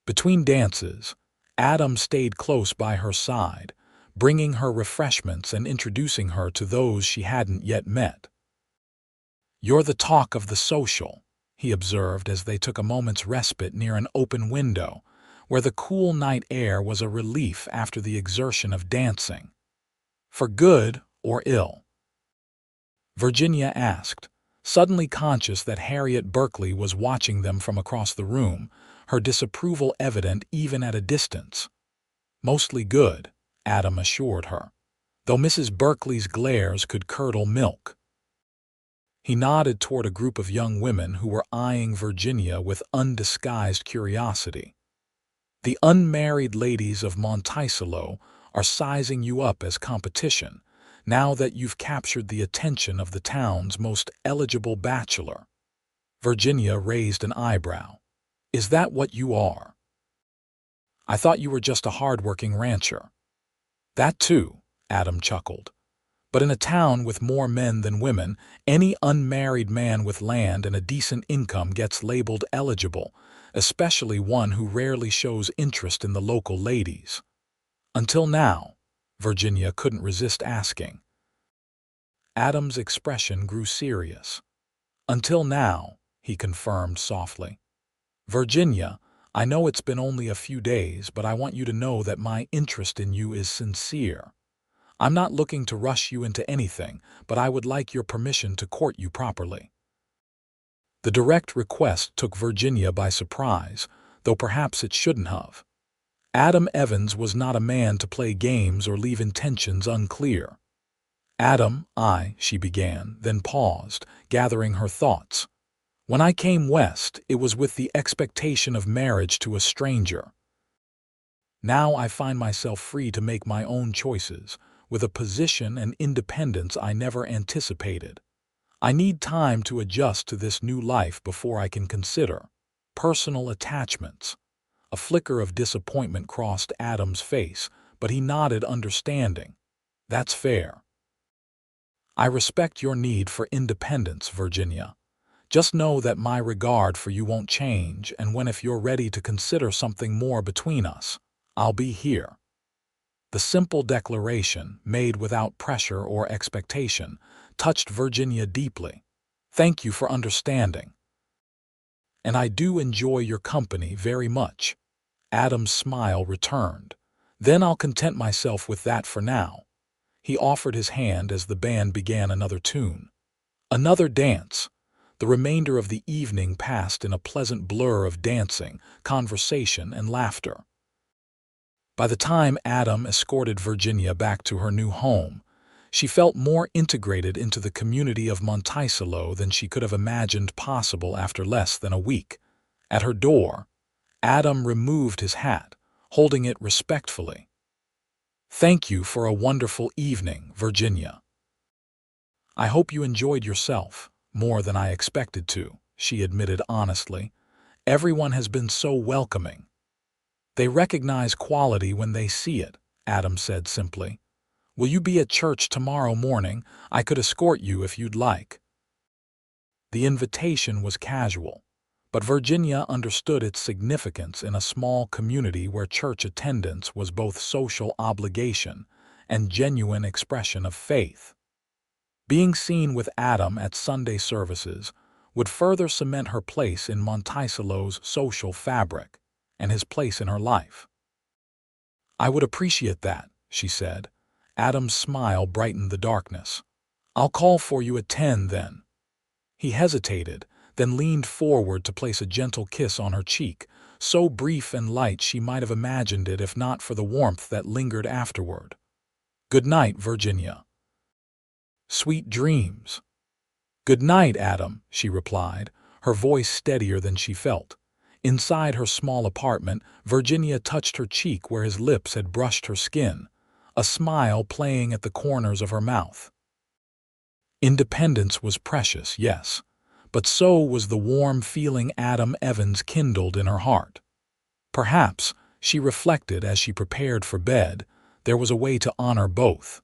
Between dances, Adam stayed close by her side, bringing her refreshments and introducing her to those she hadn't yet met. "You're the talk of the social," he observed as they took a moment's respite near an open window, where the cool night air was a relief after the exertion of dancing. "For good or ill?" Virginia asked, suddenly conscious that Harriet Berkeley was watching them from across the room, her disapproval evident even at a distance. "Mostly good," Adam assured her, though Mrs. Berkeley's glares could curdle milk. He nodded toward a group of young women who were eyeing Virginia with undisguised curiosity. "The unmarried ladies of Monticello are sizing you up as competition, now that you've captured the attention of the town's most eligible bachelor." Virginia raised an eyebrow. "Is that what you are?" "I thought you were just a hard-working rancher." "That too," Adam chuckled. But in a town with more men than women, any unmarried man with land and a decent income gets labeled eligible, especially one who rarely shows interest in the local ladies. Until now, Virginia couldn't resist asking. Adam's expression grew serious. Until now, he confirmed softly. Virginia, I know it's been only a few days, but I want you to know that my interest in you is sincere. I'm not looking to rush you into anything, but I would like your permission to court you properly. The direct request took Virginia by surprise, though perhaps it shouldn't have. Adam Evans was not a man to play games or leave intentions unclear. Adam, she began, then paused, gathering her thoughts. When I came west, it was with the expectation of marriage to a stranger. Now I find myself free to make my own choices, with a position and independence I never anticipated. I need time to adjust to this new life before I can consider personal attachments. A flicker of disappointment crossed Adam's face, but he nodded understanding. That's fair. I respect your need for independence, Virginia. Just know that my regard for you won't change, and if you're ready to consider something more between us, I'll be here. The simple declaration, made without pressure or expectation, touched Virginia deeply. Thank you for understanding. And I do enjoy your company very much. Adam's smile returned. Then I'll content myself with that for now. He offered his hand as the band began another tune. Another dance. The remainder of the evening passed in a pleasant blur of dancing, conversation, and laughter. By the time Adam escorted Virginia back to her new home, she felt more integrated into the community of Monticello than she could have imagined possible after less than a week. At her door, Adam removed his hat, holding it respectfully. Thank you for a wonderful evening, Virginia. I hope you enjoyed yourself, more than I expected to, she admitted honestly. Everyone has been so welcoming. They recognize quality when they see it, Adam said simply. Will you be at church tomorrow morning? I could escort you if you'd like. The invitation was casual, but Virginia understood its significance in a small community where church attendance was both social obligation and genuine expression of faith. Being seen with Adam at Sunday services would further cement her place in Monticello's social fabric and his place in her life. I would appreciate that, she said. Adam's smile brightened the darkness. I'll call for you at 10 then. He hesitated, then leaned forward to place a gentle kiss on her cheek, so brief and light she might have imagined it if not for the warmth that lingered afterward. Good night, Virginia. Sweet dreams. Good night, Adam, she replied, her voice steadier than she felt. Inside her small apartment, Virginia touched her cheek where his lips had brushed her skin, a smile playing at the corners of her mouth. Independence was precious, yes, but so was the warm feeling Adam Evans kindled in her heart. Perhaps, she reflected as she prepared for bed, there was a way to honor both.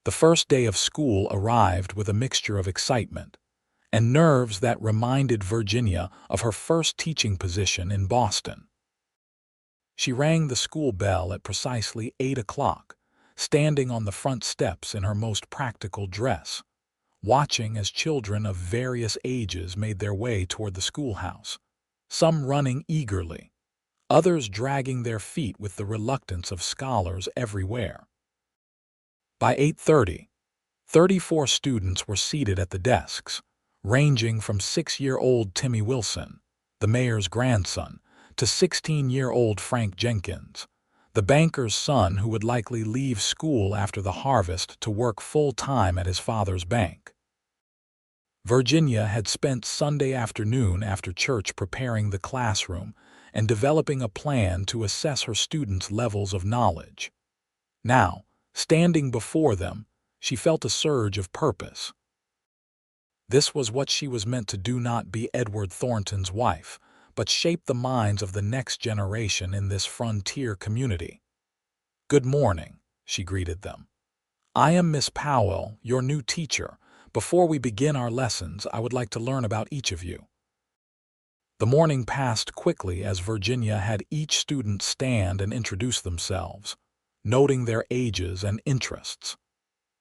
The first day of school arrived with a mixture of excitement and nerves that reminded Virginia of her first teaching position in Boston. She rang the school bell at precisely 8 o'clock, standing on the front steps in her most practical dress, watching as children of various ages made their way toward the schoolhouse, some running eagerly, others dragging their feet with the reluctance of scholars everywhere. By 8:30, 34 students were seated at the desks, ranging from 6-year-old Timmy Wilson, the mayor's grandson, to 16-year-old Frank Jenkins, the banker's son who would likely leave school after the harvest to work full-time at his father's bank. Virginia had spent Sunday afternoon after church preparing the classroom and developing a plan to assess her students' levels of knowledge. Now, standing before them, she felt a surge of purpose. This was what she was meant to do, not be Edward Thornton's wife, but shape the minds of the next generation in this frontier community. Good morning, she greeted them. I am Miss Powell, your new teacher. Before we begin our lessons, I would like to learn about each of you." The morning passed quickly as Virginia had each student stand and introduce themselves, noting their ages and interests.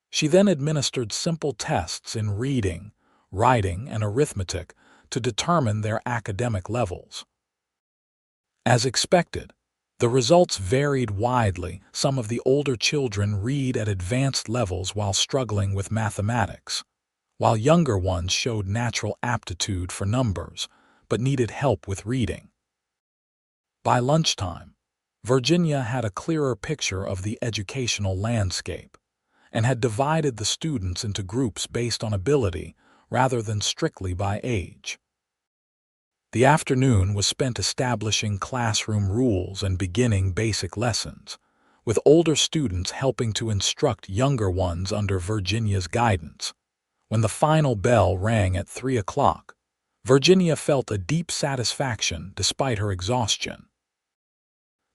She then administered simple tests in reading, writing, and arithmetic to determine their academic levels. As expected, the results varied widely. Some of the older children read at advanced levels while struggling with mathematics, while younger ones showed natural aptitude for numbers, but needed help with reading. By lunchtime, Virginia had a clearer picture of the educational landscape and had divided the students into groups based on ability rather than strictly by age. The afternoon was spent establishing classroom rules and beginning basic lessons, with older students helping to instruct younger ones under Virginia's guidance. When the final bell rang at 3 o'clock, Virginia felt a deep satisfaction despite her exhaustion.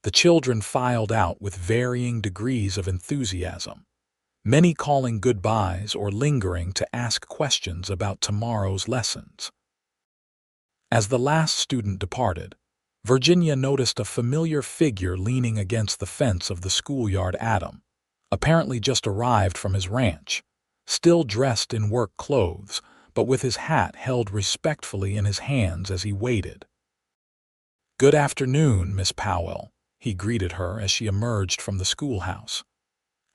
The children filed out with varying degrees of enthusiasm, many calling goodbyes or lingering to ask questions about tomorrow's lessons. As the last student departed, Virginia noticed a familiar figure leaning against the fence of the schoolyard. Adam, apparently just arrived from his ranch, still dressed in work clothes, but with his hat held respectfully in his hands as he waited. "Good afternoon, Miss Powell," he greeted her as she emerged from the schoolhouse.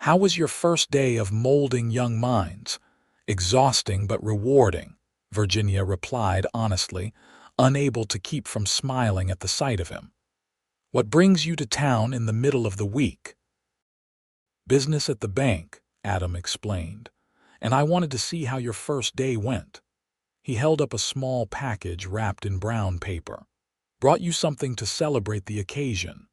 "How was your first day of molding young minds?" "Exhausting but rewarding," Virginia replied honestly, unable to keep from smiling at the sight of him. "What brings you to town in the middle of the week?" "Business at the bank," Adam explained, "and I wanted to see how your first day went." He held up a small package wrapped in brown paper. "Brought you something to celebrate the occasion."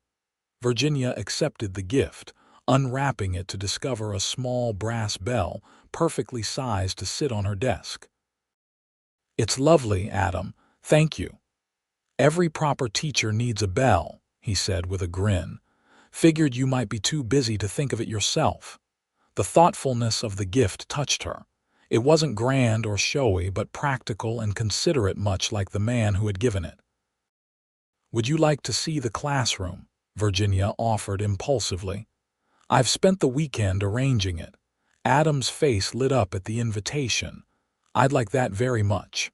Virginia accepted the gift, unwrapping it to discover a small brass bell, perfectly sized to sit on her desk. "It's lovely, Adam. Thank you. Every proper teacher needs a bell," he said with a grin. "Figured you might be too busy to think of it yourself." The thoughtfulness of the gift touched her. It wasn't grand or showy, but practical and considerate, much like the man who had given it. "Would you like to see the classroom?" Virginia offered impulsively. "I've spent the weekend arranging it." Adam's face lit up at the invitation. "I'd like that very much."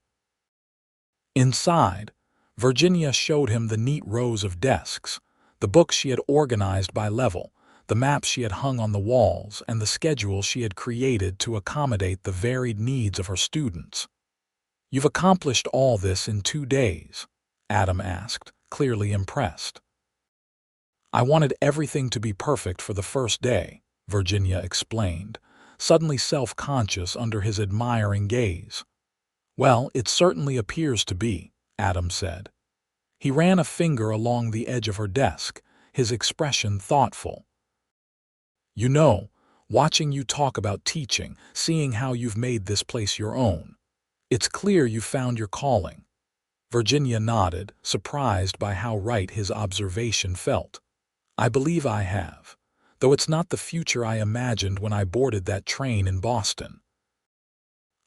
Inside, Virginia showed him the neat rows of desks, the books she had organized by level, the maps she had hung on the walls, and the schedule she had created to accommodate the varied needs of her students. "You've accomplished all this in 2 days?" Adam asked, clearly impressed. "I wanted everything to be perfect for the first day," Virginia explained, suddenly self-conscious under his admiring gaze. "Well, it certainly appears to be," Adam said. He ran a finger along the edge of her desk, his expression thoughtful. "You know, watching you talk about teaching, seeing how you've made this place your own, it's clear you've found your calling." Virginia nodded, surprised by how right his observation felt. "I believe I have, though it's not the future I imagined when I boarded that train in Boston."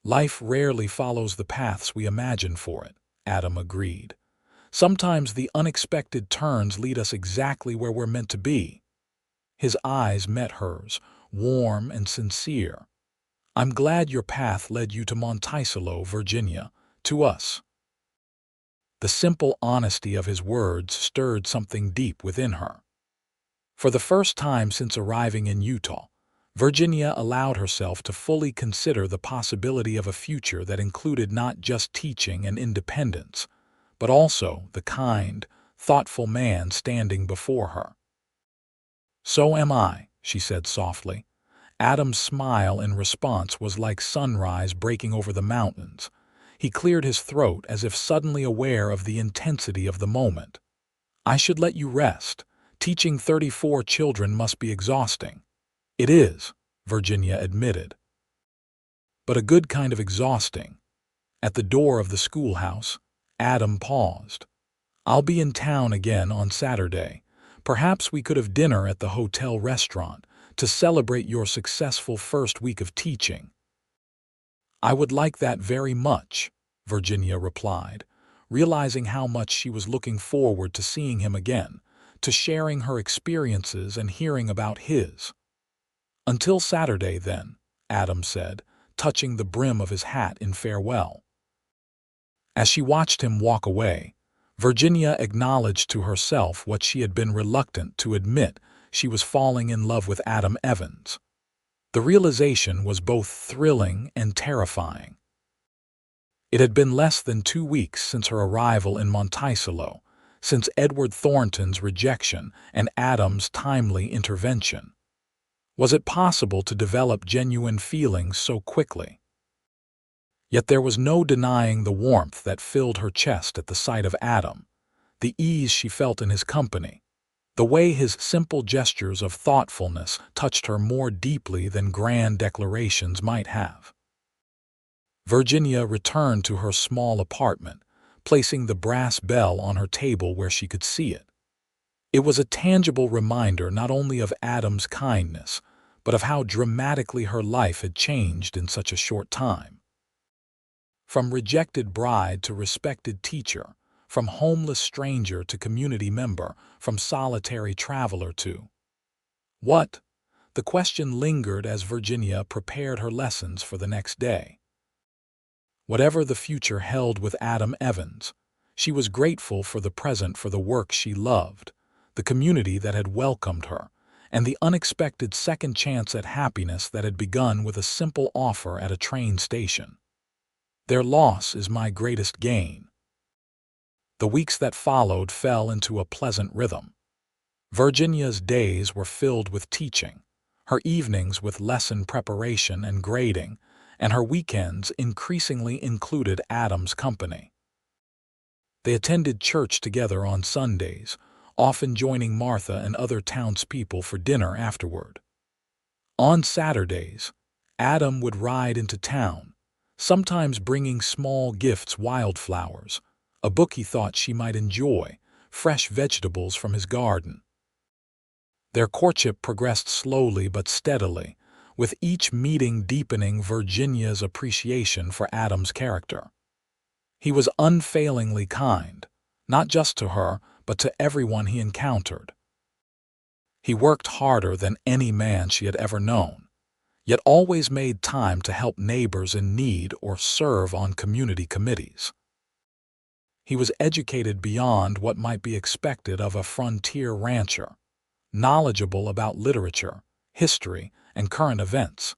"Life rarely follows the paths we imagine for it," Adam agreed. "Sometimes the unexpected turns lead us exactly where we're meant to be." His eyes met hers, warm and sincere. "I'm glad your path led you to Monticello, Virginia, to us." The simple honesty of his words stirred something deep within her. For the first time since arriving in Utah, Virginia allowed herself to fully consider the possibility of a future that included not just teaching and independence, but also the kind, thoughtful man standing before her. "So am I," she said softly. Adam's smile in response was like sunrise breaking over the mountains. He cleared his throat as if suddenly aware of the intensity of the moment. "I should let you rest. Teaching 34 children must be exhausting." "It is," Virginia admitted. "But a good kind of exhausting." At the door of the schoolhouse, Adam paused. "I'll be in town again on Saturday. Perhaps we could have dinner at the hotel restaurant, to celebrate your successful first week of teaching." "I would like that very much," Virginia replied, realizing how much she was looking forward to seeing him again, to sharing her experiences and hearing about his. "Until Saturday, then," Adam said, touching the brim of his hat in farewell. As she watched him walk away, Virginia acknowledged to herself what she had been reluctant to admit: she was falling in love with Adam Evans. The realization was both thrilling and terrifying. It had been less than 2 weeks since her arrival in Monticello, since Edward Thornton's rejection and Adam's timely intervention. Was it possible to develop genuine feelings so quickly? Yet there was no denying the warmth that filled her chest at the sight of Adam, the ease she felt in his company, the way his simple gestures of thoughtfulness touched her more deeply than grand declarations might have. Virginia returned to her small apartment, placing the brass bell on her table where she could see it. It was a tangible reminder not only of Adam's kindness, but of how dramatically her life had changed in such a short time. From rejected bride to respected teacher, from homeless stranger to community member, from solitary traveler to what? The question lingered as Virginia prepared her lessons for the next day. Whatever the future held with Adam Evans, she was grateful for the present, for the work she loved, the community that had welcomed her, and the unexpected second chance at happiness that had begun with a simple offer at a train station. "Their loss is my greatest gain." The weeks that followed fell into a pleasant rhythm. Virginia's days were filled with teaching, her evenings with lesson preparation and grading, and her weekends increasingly included Adam's company. They attended church together on Sundays, often joining Martha and other townspeople for dinner afterward. On Saturdays, Adam would ride into town, sometimes bringing small gifts: wildflowers, a book he thought she might enjoy, fresh vegetables from his garden. Their courtship progressed slowly but steadily, with each meeting deepening Virginia's appreciation for Adam's character. He was unfailingly kind, not just to her, but to everyone he encountered. He worked harder than any man she had ever known, yet always made time to help neighbors in need or serve on community committees. He was educated beyond what might be expected of a frontier rancher, knowledgeable about literature, history, and current events,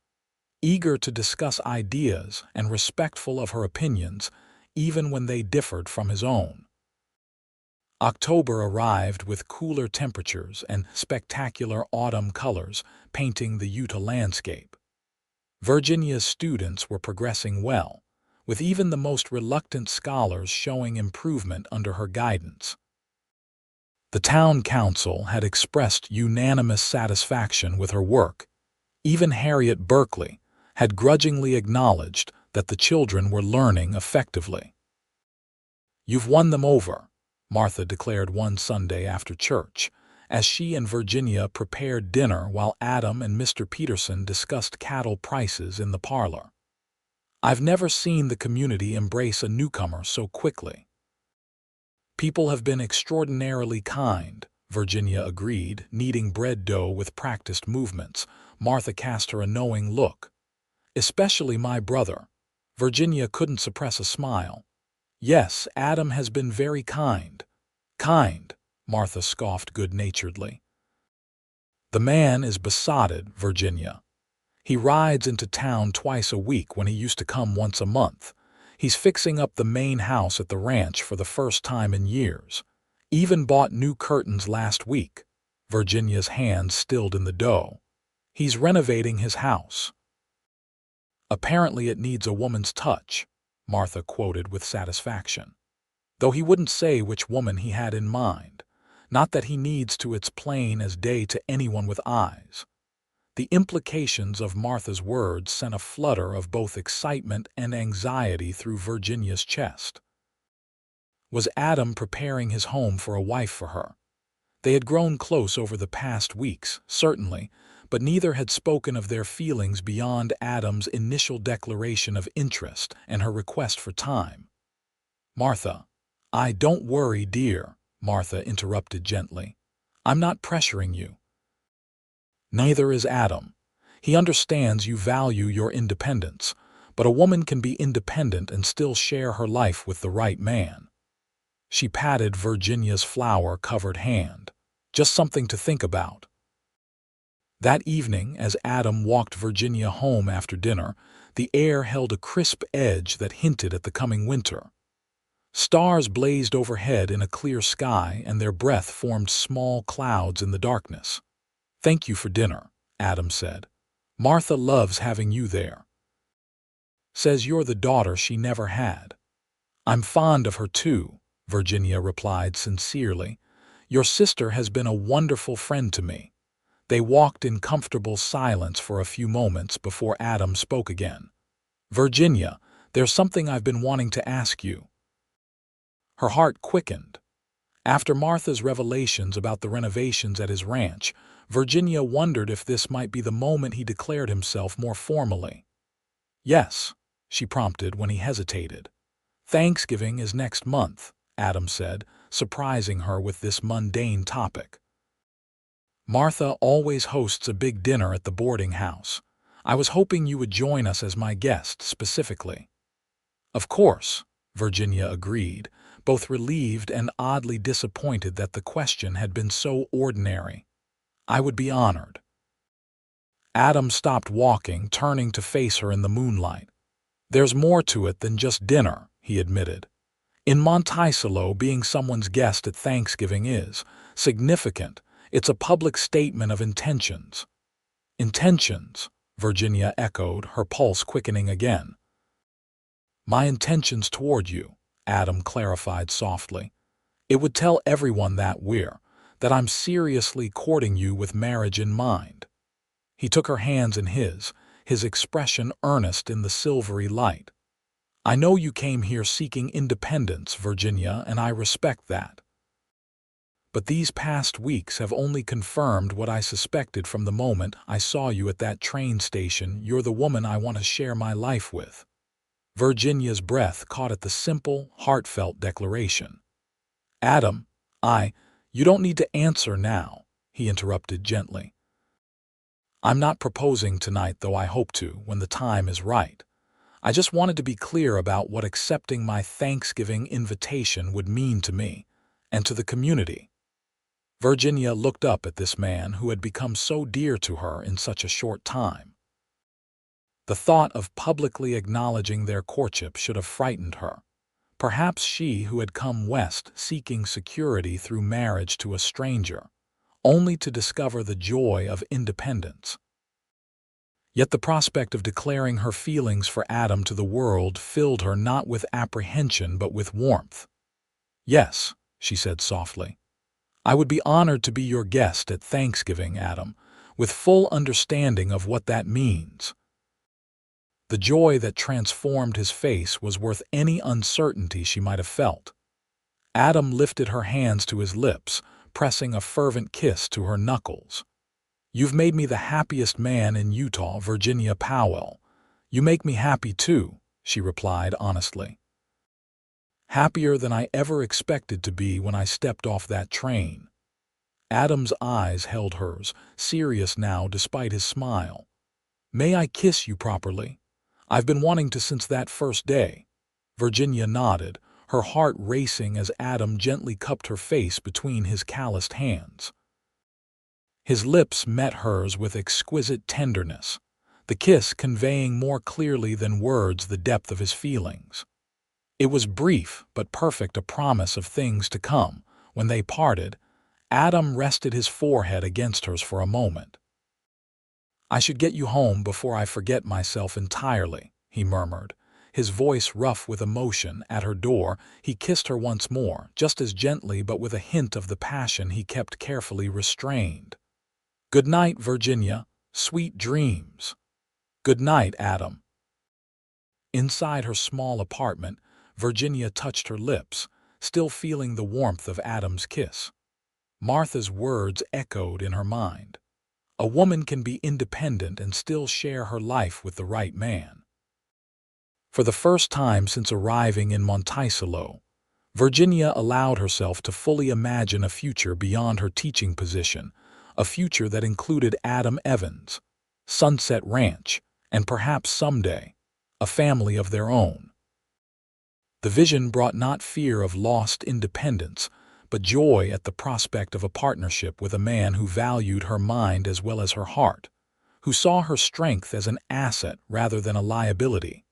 eager to discuss ideas and respectful of her opinions, even when they differed from his own. October arrived with cooler temperatures and spectacular autumn colors painting the Utah landscape. Virginia's students were progressing well, with even the most reluctant scholars showing improvement under her guidance. The town council had expressed unanimous satisfaction with her work. Even Harriet Berkeley had grudgingly acknowledged that the children were learning effectively. "You've won them over," Martha declared one Sunday after church, as she and Virginia prepared dinner while Adam and Mr. Peterson discussed cattle prices in the parlor. "I've never seen the community embrace a newcomer so quickly." "People have been extraordinarily kind," Virginia agreed, kneading bread dough with practiced movements. Martha cast her a knowing look. "Especially my brother." Virginia couldn't suppress a smile. "Yes, Adam has been very kind." "Kind," Martha scoffed good-naturedly. "The man is besotted, Virginia. He rides into town twice a week when he used to come once a month. He's fixing up the main house at the ranch for the first time in years. Even bought new curtains last week." Virginia's hands stilled in the dough. "He's renovating his house." "Apparently it needs a woman's touch," Martha quoted with satisfaction. Though he wouldn't say which woman he had in mind. Not that he needs to. It's plain as day to anyone with eyes. The implications of Martha's words sent a flutter of both excitement and anxiety through Virginia's chest. Was Adam preparing his home for a wife for her? They had grown close over the past weeks, certainly, but neither had spoken of their feelings beyond Adam's initial declaration of interest and her request for time. "Martha, don't worry, dear," Martha interrupted gently. "I'm not pressuring you." Neither is Adam. He understands you value your independence, but a woman can be independent and still share her life with the right man. She patted Virginia's flower-covered hand. "Just something to think about." That evening, as Adam walked Virginia home after dinner, the air held a crisp edge that hinted at the coming winter. Stars blazed overhead in a clear sky, and their breath formed small clouds in the darkness. "Thank you for dinner," Adam said. "Martha loves having you there. Says you're the daughter she never had." "I'm fond of her too," Virginia replied sincerely. "Your sister has been a wonderful friend to me." They walked in comfortable silence for a few moments before Adam spoke again. "Virginia, there's something I've been wanting to ask you." Her heart quickened. After Martha's revelations about the renovations at his ranch, Virginia wondered if this might be the moment he declared himself more formally. "Yes," she prompted when he hesitated. "Thanksgiving is next month," Adam said, surprising her with this mundane topic. "Martha always hosts a big dinner at the boarding house. I was hoping you would join us as my guest specifically." "Of course," Virginia agreed, both relieved and oddly disappointed that the question had been so ordinary. "I would be honored." Adam stopped walking, turning to face her in the moonlight. "There's more to it than just dinner," he admitted. "In Monticello, being someone's guest at Thanksgiving is significant. It's a public statement of intentions." "Intentions," Virginia echoed, her pulse quickening again. "My intentions toward you," Adam clarified softly. "It would tell everyone that I'm seriously courting you with marriage in mind." He took her hands in his expression earnest in the silvery light. "I know you came here seeking independence, Virginia, and I respect that. But these past weeks have only confirmed what I suspected from the moment I saw you at that train station. You're the woman I want to share my life with." Virginia's breath caught at the simple, heartfelt declaration. "Adam, you don't need to answer now," he interrupted gently. "I'm not proposing tonight, though I hope to when the time is right. I just wanted to be clear about what accepting my Thanksgiving invitation would mean to me and to the community." Virginia looked up at this man who had become so dear to her in such a short time. The thought of publicly acknowledging their courtship should have frightened her. Perhaps she, who had come west seeking security through marriage to a stranger, only to discover the joy of independence. Yet the prospect of declaring her feelings for Adam to the world filled her not with apprehension but with warmth. "Yes," she said softly. "I would be honored to be your guest at Thanksgiving, Adam, with full understanding of what that means." The joy that transformed his face was worth any uncertainty she might have felt. Adam lifted her hands to his lips, pressing a fervent kiss to her knuckles. "You've made me the happiest man in Utah, Virginia Powell. You make me happy too," she replied honestly. "Happier than I ever expected to be when I stepped off that train." Adam's eyes held hers, serious now despite his smile. "May I kiss you properly? I've been wanting to since that first day." Virginia nodded, her heart racing as Adam gently cupped her face between his calloused hands. His lips met hers with exquisite tenderness, the kiss conveying more clearly than words the depth of his feelings. It was brief but perfect, a promise of things to come. When they parted, Adam rested his forehead against hers for a moment. "I should get you home before I forget myself entirely," he murmured, his voice rough with emotion. At her door, he kissed her once more, just as gently but with a hint of the passion he kept carefully restrained. "Good night, Virginia. Sweet dreams." "Good night, Adam." Inside her small apartment, Virginia touched her lips, still feeling the warmth of Adam's kiss. Martha's words echoed in her mind. A woman can be independent and still share her life with the right man. For the first time since arriving in Monticello, Virginia allowed herself to fully imagine a future beyond her teaching position, a future that included Adam Evans, Sunset Ranch, and perhaps someday, a family of their own. The vision brought not fear of lost independence, but joy at the prospect of a partnership with a man who valued her mind as well as her heart, who saw her strength as an asset rather than a liability.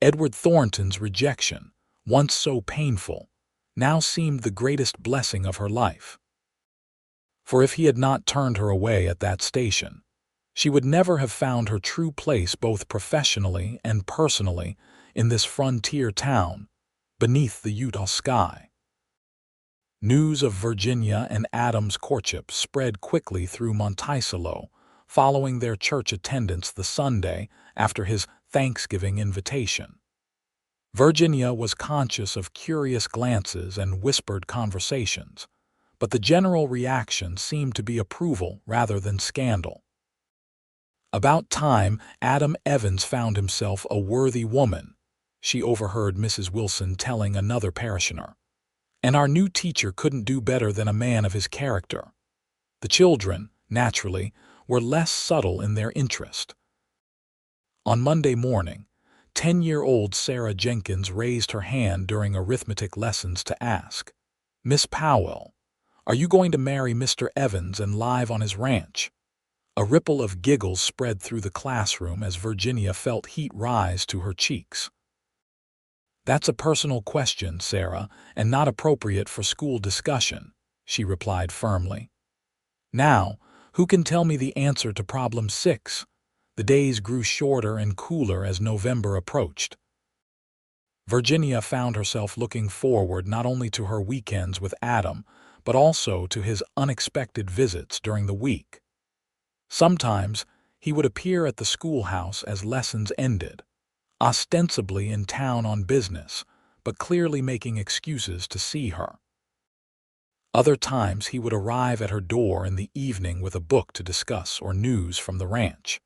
Edward Thornton's rejection, once so painful, now seemed the greatest blessing of her life. For if he had not turned her away at that station, she would never have found her true place both professionally and personally in this frontier town, beneath the Utah sky. News of Virginia and Adam's courtship spread quickly through Monticello, following their church attendance the Sunday after his Thanksgiving invitation. Virginia was conscious of curious glances and whispered conversations, but the general reaction seemed to be approval rather than scandal. About time, Adam Evans found himself a worthy woman, she overheard Mrs. Wilson telling another parishioner. And our new teacher couldn't do better than a man of his character. The children, naturally, were less subtle in their interest. On Monday morning, 10-year-old Sarah Jenkins raised her hand during arithmetic lessons to ask, "Miss Powell, are you going to marry Mr. Evans and live on his ranch?" A ripple of giggles spread through the classroom as Virginia felt heat rise to her cheeks. "That's a personal question, Sarah, and not appropriate for school discussion," she replied firmly. "Now, who can tell me the answer to problem 6? The days grew shorter and cooler as November approached. Virginia found herself looking forward not only to her weekends with Adam, but also to his unexpected visits during the week. Sometimes he would appear at the schoolhouse as lessons ended, ostensibly in town on business, but clearly making excuses to see her. Other times he would arrive at her door in the evening with a book to discuss or news from the ranch.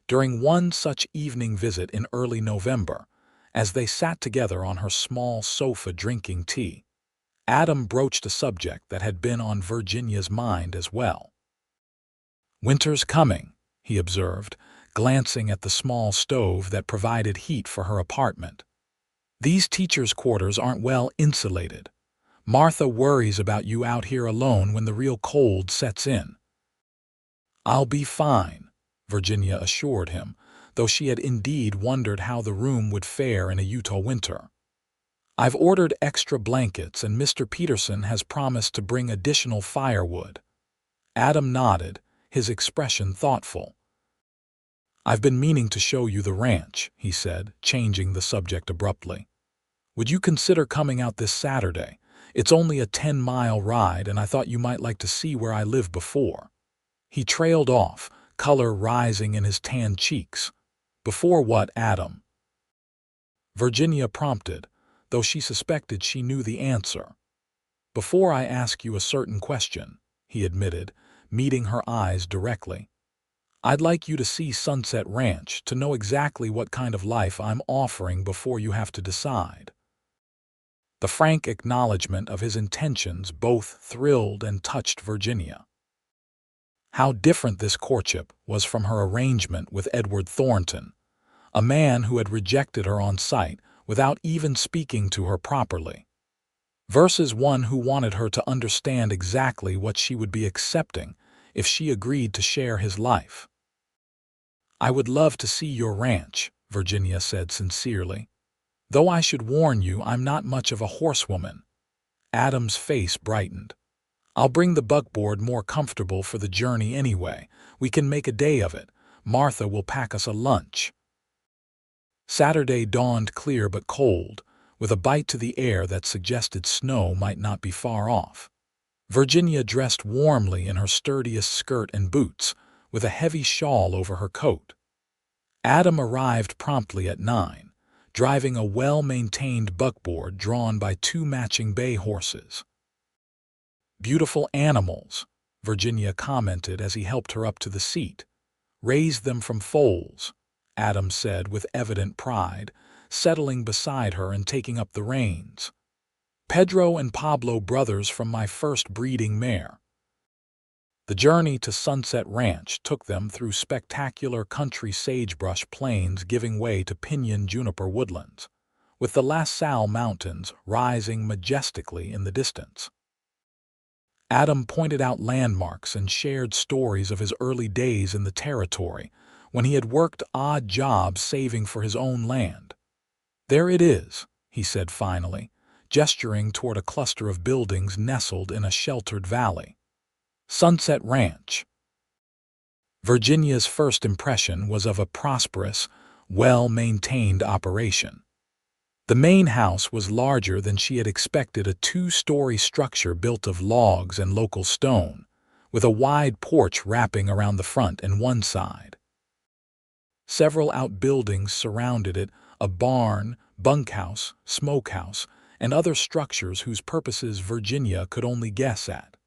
During one such evening visit in early November, as they sat together on her small sofa drinking tea, Adam broached a subject that had been on Virginia's mind as well. "Winter's coming," he observed, glancing at the small stove that provided heat for her apartment. "These teachers' quarters aren't well insulated. Martha worries about you out here alone when the real cold sets in." "I'll be fine," Virginia assured him, though she had indeed wondered how the room would fare in a Utah winter. "I've ordered extra blankets and Mr. Peterson has promised to bring additional firewood." Adam nodded, his expression thoughtful. "I've been meaning to show you the ranch," he said, changing the subject abruptly. "Would you consider coming out this Saturday? It's only a 10-mile ride and I thought you might like to see where I lived before." He trailed off, color rising in his tanned cheeks. "Before what, Adam?" Virginia prompted, though she suspected she knew the answer. "Before I ask you a certain question," he admitted, meeting her eyes directly. "I'd like you to see Sunset Ranch to know exactly what kind of life I'm offering before you have to decide." The frank acknowledgement of his intentions both thrilled and touched Virginia. How different this courtship was from her arrangement with Edward Thornton, a man who had rejected her on sight without even speaking to her properly, versus one who wanted her to understand exactly what she would be accepting if she agreed to share his life. "I would love to see your ranch," Virginia said sincerely. "Though I should warn you I'm not much of a horsewoman." Adam's face brightened. "I'll bring the buckboard more comfortable for the journey anyway. We can make a day of it. Martha will pack us a lunch." Saturday dawned clear but cold, with a bite to the air that suggested snow might not be far off. Virginia dressed warmly in her sturdiest skirt and boots, with a heavy shawl over her coat. Adam arrived promptly at 9, driving a well-maintained buckboard drawn by 2 matching bay horses. "Beautiful animals," Virginia commented as he helped her up to the seat. "Raised them from foals," Adam said with evident pride, settling beside her and taking up the reins. "Pedro and Pablo brothers from my first breeding mare." The journey to Sunset Ranch took them through spectacular country sagebrush plains giving way to pinyon juniper woodlands, with the La Salle Mountains rising majestically in the distance. Adam pointed out landmarks and shared stories of his early days in the territory when he had worked odd jobs saving for his own land. "There it is," he said finally, gesturing toward a cluster of buildings nestled in a sheltered valley. "Sunset Ranch." Virginia's first impression was of a prosperous, well-maintained operation. The main house was larger than she had expected, a two-story structure built of logs and local stone, with a wide porch wrapping around the front and one side. Several outbuildings surrounded it, a barn, bunkhouse, smokehouse, and other structures whose purposes Virginia could only guess at.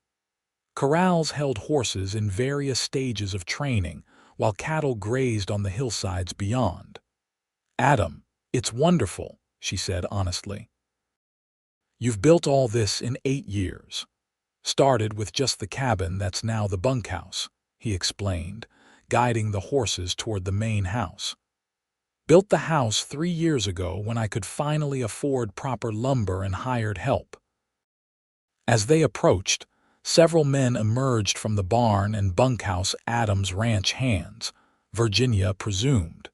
Corrals held horses in various stages of training, while cattle grazed on the hillsides beyond. "Adam, it's wonderful," she said honestly. "You've built all this in 8 years. Started with just the cabin that's now the bunkhouse," he explained, guiding the horses toward the main house. "Built the house 3 years ago when I could finally afford proper lumber and hired help." As they approached, several men emerged from the barn and bunkhouse, Adam's ranch hands, Virginia presumed.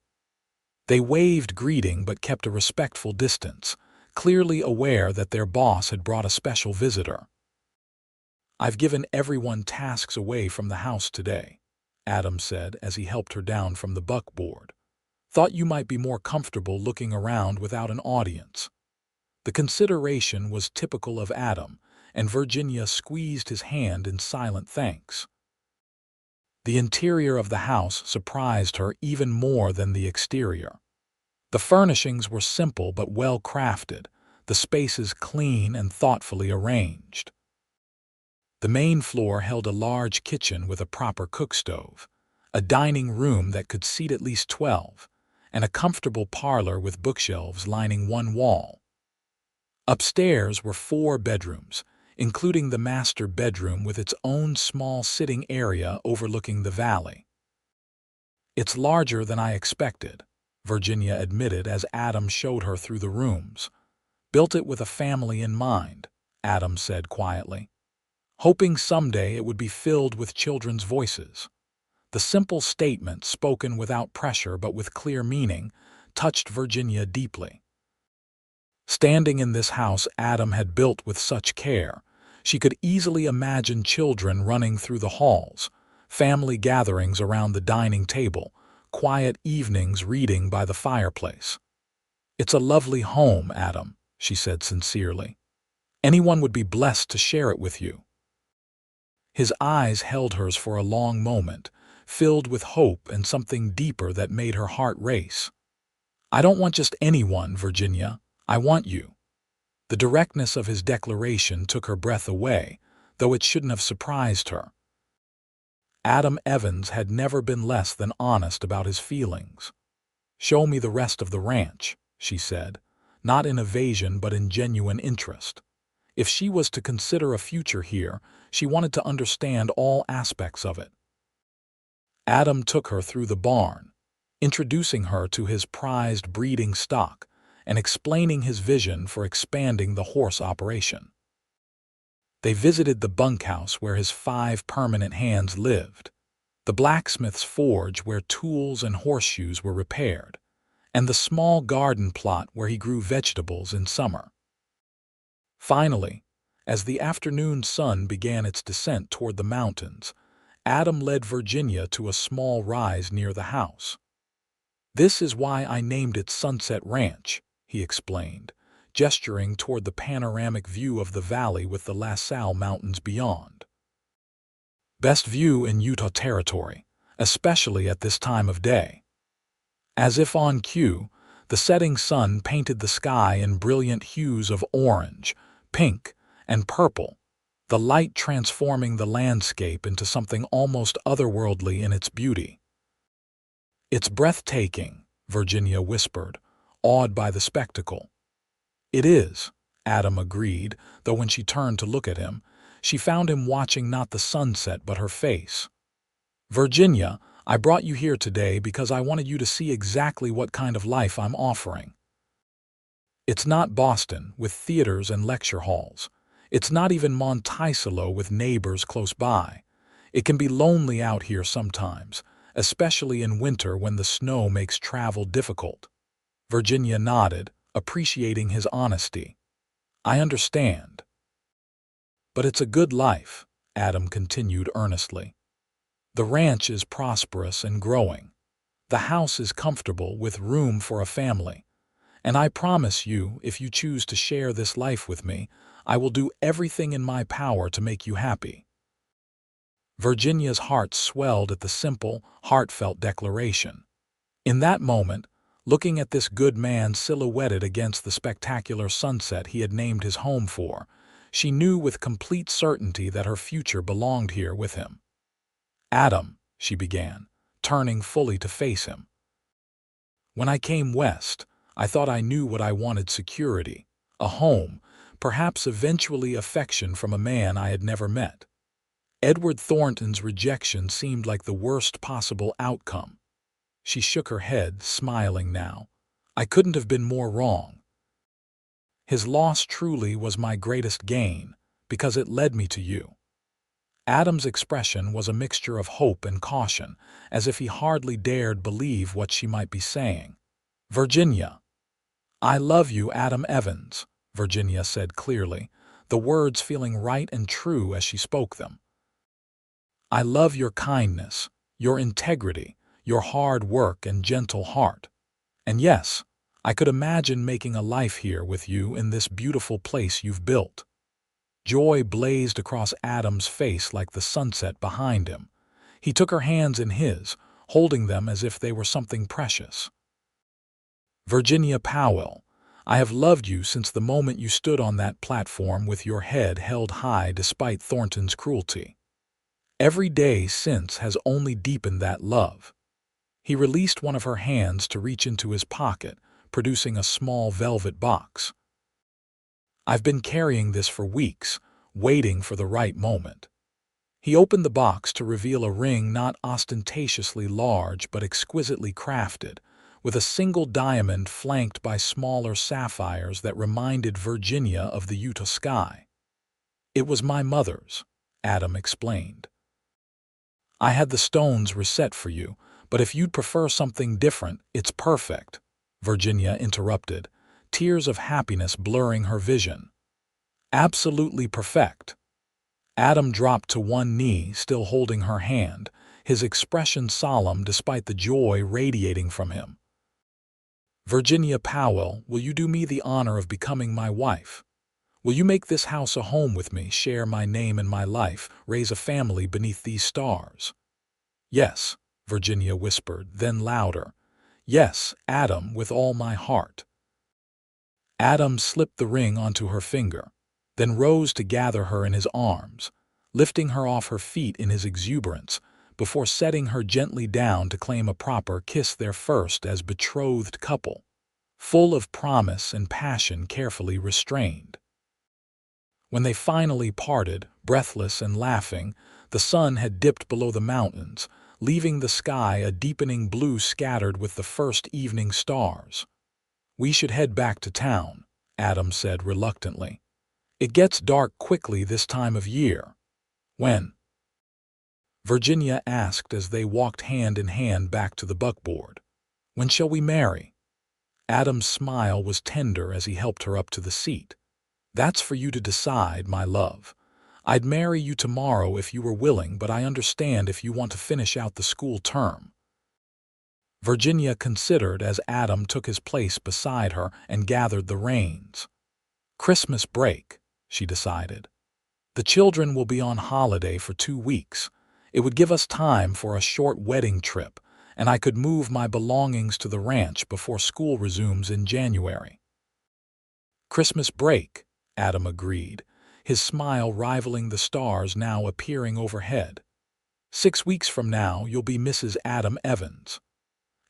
They waved greeting but kept a respectful distance, clearly aware that their boss had brought a special visitor. "I've given everyone tasks away from the house today," Adam said as he helped her down from the buckboard. "Thought you might be more comfortable looking around without an audience." The consideration was typical of Adam, and Virginia squeezed his hand in silent thanks. The interior of the house surprised her even more than the exterior. The furnishings were simple but well crafted, the spaces clean and thoughtfully arranged. The main floor held a large kitchen with a proper cookstove, a dining room that could seat at least 12, and a comfortable parlor with bookshelves lining one wall. Upstairs were 4 bedrooms, including the master bedroom with its own small sitting area overlooking the valley. "It's larger than I expected," Virginia admitted as Adam showed her through the rooms. "Built it with a family in mind," Adam said quietly, hoping someday it would be filled with children's voices. The simple statement, spoken without pressure but with clear meaning, touched Virginia deeply. Standing in this house Adam had built with such care, she could easily imagine children running through the halls, family gatherings around the dining table, quiet evenings reading by the fireplace. "It's a lovely home, Adam," she said sincerely. "Anyone would be blessed to share it with you." His eyes held hers for a long moment, filled with hope and something deeper that made her heart race. "I don't want just anyone, Virginia. I want you." The directness of his declaration took her breath away, though it shouldn't have surprised her. Adam Evans had never been less than honest about his feelings. "Show me the rest of the ranch," she said, not in evasion but in genuine interest. If she was to consider a future here, she wanted to understand all aspects of it. Adam took her through the barn, introducing her to his prized breeding stock and explaining his vision for expanding the horse operation. They visited the bunkhouse where his 5 permanent hands lived, the blacksmith's forge where tools and horseshoes were repaired, and the small garden plot where he grew vegetables in summer. Finally, as the afternoon sun began its descent toward the mountains, Adam led Virginia to a small rise near the house. "This is why I named it Sunset Ranch," he explained, gesturing toward the panoramic view of the valley with the La Salle Mountains beyond. "Best view in Utah Territory, especially at this time of day." As if on cue, the setting sun painted the sky in brilliant hues of orange, pink, and purple, the light transforming the landscape into something almost otherworldly in its beauty. "It's breathtaking," Virginia whispered, awed by the spectacle. "It is," Adam agreed, though when she turned to look at him, she found him watching not the sunset but her face. "Virginia, I brought you here today because I wanted you to see exactly what kind of life I'm offering. It's not Boston, with theaters and lecture halls. It's not even Monticello with neighbors close by. It can be lonely out here sometimes, especially in winter when the snow makes travel difficult." Virginia nodded, appreciating his honesty. "I understand." "But it's a good life," Adam continued earnestly. "The ranch is prosperous and growing. The house is comfortable with room for a family. And I promise you, if you choose to share this life with me, I will do everything in my power to make you happy." Virginia's heart swelled at the simple, heartfelt declaration. In that moment, looking at this good man silhouetted against the spectacular sunset he had named his home for, she knew with complete certainty that her future belonged here with him. "Adam," she began, turning fully to face him. "When I came west, I thought I knew what I wanted: security, a home, perhaps eventually affection from a man I had never met. Edward Thornton's rejection seemed like the worst possible outcome." She shook her head, smiling now. "I couldn't have been more wrong. His loss truly was my greatest gain, because it led me to you." Adam's expression was a mixture of hope and caution, as if he hardly dared believe what she might be saying. "Virginia." "I love you, Adam Evans," Virginia said clearly, the words feeling right and true as she spoke them. "I love your kindness, your integrity, your hard work and gentle heart. And yes, I could imagine making a life here with you in this beautiful place you've built." Joy blazed across Adam's face like the sunset behind him. He took her hands in his, holding them as if they were something precious. "Virginia Powell, I have loved you since the moment you stood on that platform with your head held high despite Thornton's cruelty. Every day since has only deepened that love." He released one of her hands to reach into his pocket, producing a small velvet box. "I've been carrying this for weeks, waiting for the right moment." He opened the box to reveal a ring not ostentatiously large but exquisitely crafted, with a single diamond flanked by smaller sapphires that reminded Virginia of the Utah sky. "It was my mother's," Adam explained. "I had the stones reset for you, but if you'd prefer something different, it's perfect," Virginia interrupted, tears of happiness blurring her vision. "Absolutely perfect." Adam dropped to one knee, still holding her hand, his expression solemn despite the joy radiating from him. "Virginia Powell, will you do me the honor of becoming my wife? Will you make this house a home with me, share my name and my life, raise a family beneath these stars?" "Yes," Virginia whispered, then louder. "Yes, Adam, with all my heart." Adam slipped the ring onto her finger, then rose to gather her in his arms, lifting her off her feet in his exuberance, before setting her gently down to claim a proper kiss, their first as betrothed couple, full of promise and passion carefully restrained. When they finally parted, breathless and laughing, the sun had dipped below the mountains, leaving the sky a deepening blue scattered with the first evening stars. "We should head back to town," Adam said reluctantly. "It gets dark quickly this time of year." "When?" Virginia asked as they walked hand in hand back to the buckboard. "When shall we marry?" Adam's smile was tender as he helped her up to the seat. "That's for you to decide, my love. I'd marry you tomorrow if you were willing, but I understand if you want to finish out the school term." Virginia considered as Adam took his place beside her and gathered the reins. "Christmas break," she decided. "The children will be on holiday for 2 weeks. It would give us time for a short wedding trip, and I could move my belongings to the ranch before school resumes in January." "Christmas break," Adam agreed, his smile rivaling the stars now appearing overhead. "6 weeks from now, you'll be Mrs. Adam Evans.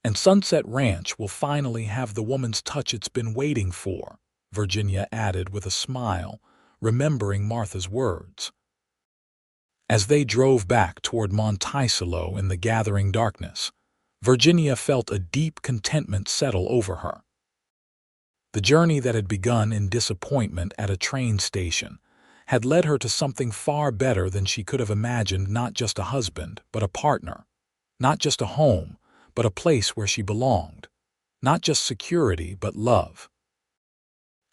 And Sunset Ranch will finally have the woman's touch it's been waiting for," Virginia added with a smile, remembering Martha's words. As they drove back toward Monticello in the gathering darkness, Virginia felt a deep contentment settle over her. The journey that had begun in disappointment at a train station had led her to something far better than she could have imagined, not just a husband, but a partner, not just a home, but a place where she belonged, not just security, but love.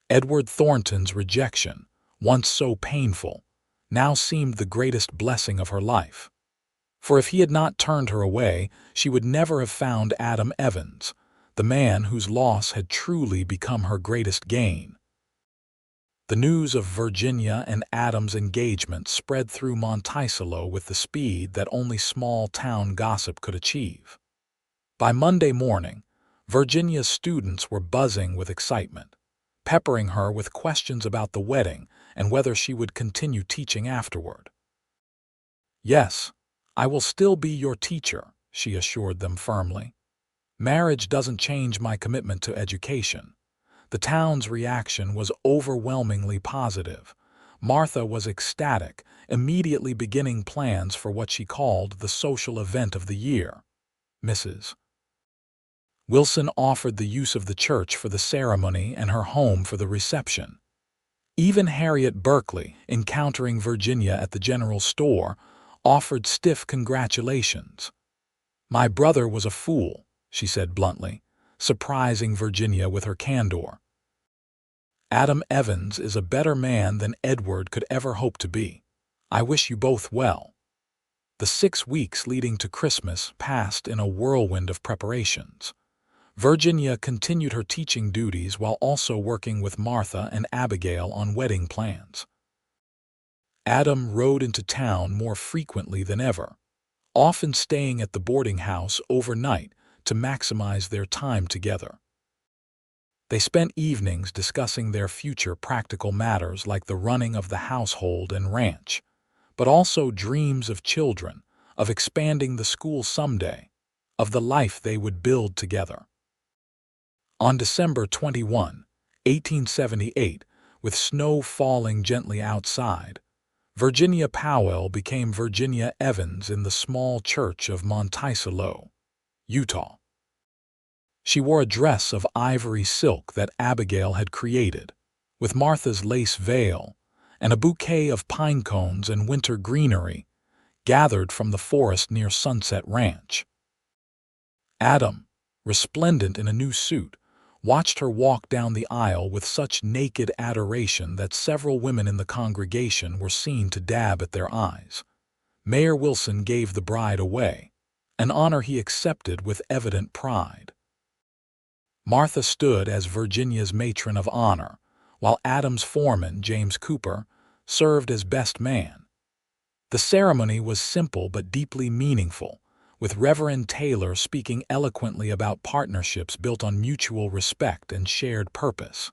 Edward Thornton's rejection, once so painful, now seemed the greatest blessing of her life. For if he had not turned her away, she would never have found Adam Evans, the man whose loss had truly become her greatest gain. The news of Virginia and Adam's engagement spread through Monticello with the speed that only small-town gossip could achieve. By Monday morning, Virginia's students were buzzing with excitement, peppering her with questions about the wedding and whether she would continue teaching afterward. "Yes, I will still be your teacher," she assured them firmly. "Marriage doesn't change my commitment to education." The town's reaction was overwhelmingly positive. Martha was ecstatic, immediately beginning plans for what she called the social event of the year. Mrs. Wilson offered the use of the church for the ceremony and her home for the reception. Even Harriet Berkeley, encountering Virginia at the general store, offered stiff congratulations. "My brother was a fool," she said bluntly, surprising Virginia with her candor. "Adam Evans is a better man than Edward could ever hope to be. I wish you both well." The 6 weeks leading to Christmas passed in a whirlwind of preparations. Virginia continued her teaching duties while also working with Martha and Abigail on wedding plans. Adam rode into town more frequently than ever, often staying at the boarding house overnight to maximize their time together. They spent evenings discussing their future practical matters like the running of the household and ranch, but also dreams of children, of expanding the school someday, of the life they would build together. On December 21, 1878, with snow falling gently outside, Virginia Powell became Virginia Evans in the small church of Monticello, Utah. She wore a dress of ivory silk that Abigail had created, with Martha's lace veil and a bouquet of pine cones and winter greenery gathered from the forest near Sunset Ranch. Adam, resplendent in a new suit, watched her walk down the aisle with such naked adoration that several women in the congregation were seen to dab at their eyes. Mayor Wilson gave the bride away, an honor he accepted with evident pride. Martha stood as Virginia's matron of honor, while Adam's foreman, James Cooper, served as best man. The ceremony was simple but deeply meaningful, with Reverend Taylor speaking eloquently about partnerships built on mutual respect and shared purpose.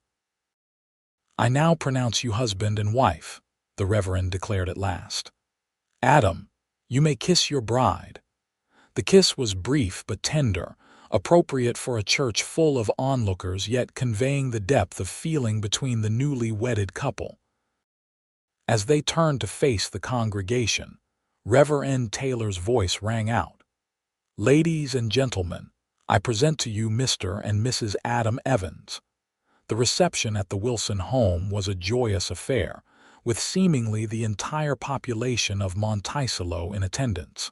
"I now pronounce you husband and wife," the Reverend declared at last. "Adam, you may kiss your bride." The kiss was brief but tender, appropriate for a church full of onlookers yet conveying the depth of feeling between the newly wedded couple. As they turned to face the congregation, Reverend Taylor's voice rang out. "Ladies and gentlemen, I present to you Mr. and Mrs. Adam Evans." The reception at the Wilson home was a joyous affair, with seemingly the entire population of Monticello in attendance.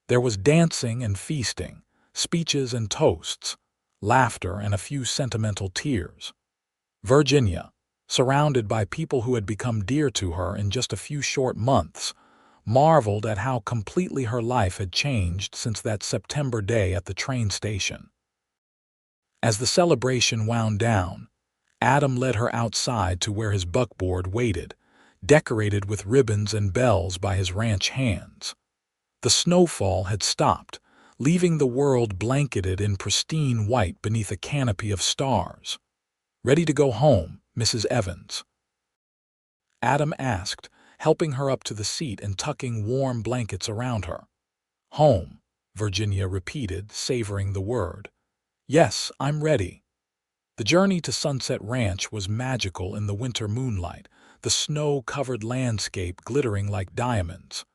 There was dancing and feasting, speeches and toasts, laughter and a few sentimental tears. Virginia, surrounded by people who had become dear to her in just a few short months, marveled at how completely her life had changed since that September day at the train station. As the celebration wound down, Adam led her outside to where his buckboard waited, decorated with ribbons and bells by his ranch hands. The snowfall had stopped, leaving the world blanketed in pristine white beneath a canopy of stars. "Ready to go home, Mrs. Evans?" Adam asked, helping her up to the seat and tucking warm blankets around her. Home, Virginia repeated, savoring the word. Yes, I'm ready. The journey to Sunset Ranch was magical in the winter moonlight, the snow-covered landscape glittering like diamonds.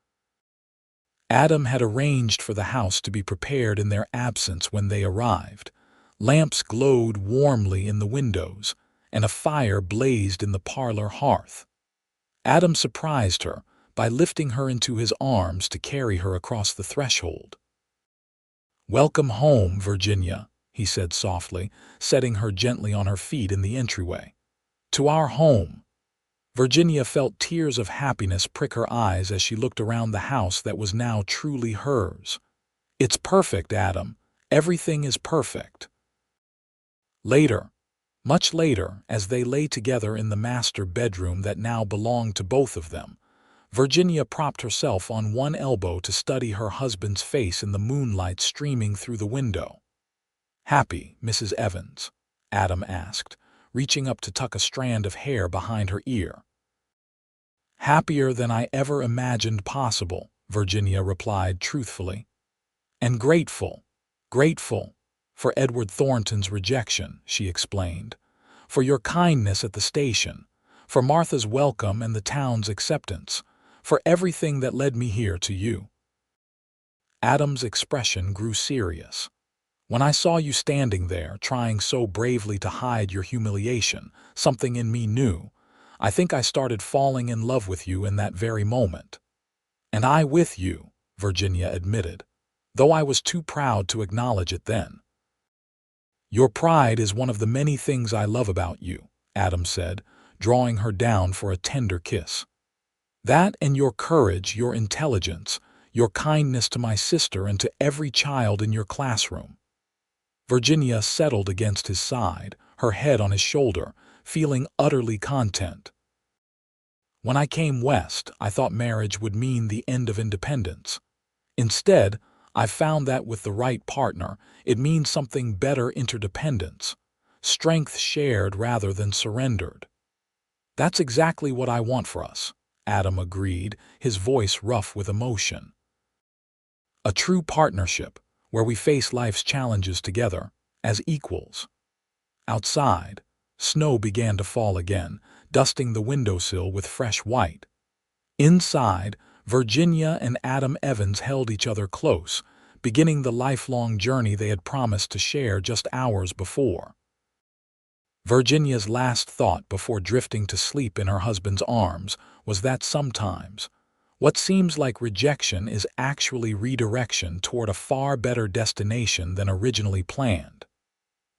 Adam had arranged for the house to be prepared in their absence when they arrived. Lamps glowed warmly in the windows, and a fire blazed in the parlor hearth. Adam surprised her by lifting her into his arms to carry her across the threshold. "Welcome home, Virginia," he said softly, setting her gently on her feet in the entryway. "To our home." Virginia felt tears of happiness prick her eyes as she looked around the house that was now truly hers. "It's perfect, Adam. Everything is perfect." Later, much later, as they lay together in the master bedroom that now belonged to both of them, Virginia propped herself on one elbow to study her husband's face in the moonlight streaming through the window. "Happy, Mrs. Evans?" Adam asked, reaching up to tuck a strand of hair behind her ear. "Happier than I ever imagined possible," Virginia replied truthfully. "And grateful, grateful for Edward Thornton's rejection," she explained, "for your kindness at the station, for Martha's welcome and the town's acceptance, for everything that led me here to you." Adam's expression grew serious. "When I saw you standing there, trying so bravely to hide your humiliation, something in me knew. I think I started falling in love with you in that very moment." "And I with you," Virginia admitted, though I was too proud to acknowledge it then. "Your pride is one of the many things I love about you," Adam said, drawing her down for a tender kiss. "That and your courage, your intelligence, your kindness to my sister and to every child in your classroom." Virginia settled against his side, her head on his shoulder, feeling utterly content. "When I came west, I thought marriage would mean the end of independence. Instead, I've found that with the right partner, it means something better: interdependence, strength shared rather than surrendered." "That's exactly what I want for us," Adam agreed, his voice rough with emotion. "A true partnership, where we face life's challenges together, as equals." Outside, snow began to fall again, dusting the windowsill with fresh white. Inside, Virginia and Adam Evans held each other close, beginning the lifelong journey they had promised to share just hours before. Virginia's last thought before drifting to sleep in her husband's arms was that sometimes what seems like rejection is actually redirection toward a far better destination than originally planned.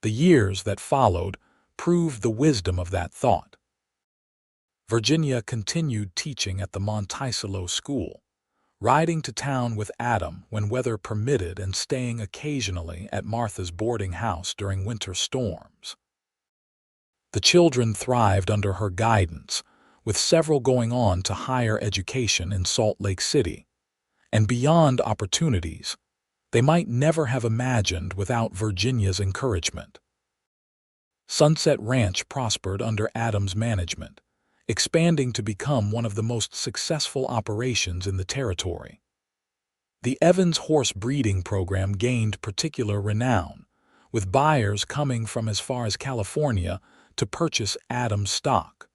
The years that followed proved the wisdom of that thought. Virginia continued teaching at the Monticello school, riding to town with Adam when weather permitted and staying occasionally at Martha's boarding house during winter storms. The children thrived under her guidance, with several going on to higher education in Salt Lake City, and beyond opportunities they might never have imagined without Virginia's encouragement. Sunset Ranch prospered under Adam's management, expanding to become one of the most successful operations in the territory. The Evans horse breeding program gained particular renown, with buyers coming from as far as California to purchase Adam's stock.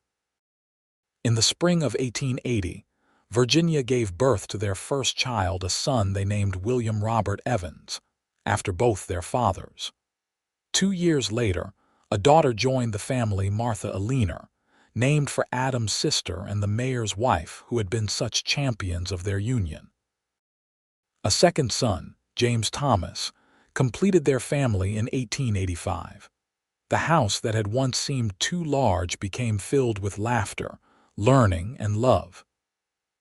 In the spring of 1880, Virginia gave birth to their first child, a son they named William Robert Evans, after both their fathers. 2 years later, a daughter joined the family, Martha Aliner, named for Adam's sister and the mayor's wife who had been such champions of their union. A second son, James Thomas, completed their family in 1885. The house that had once seemed too large became filled with laughter, learning, and love.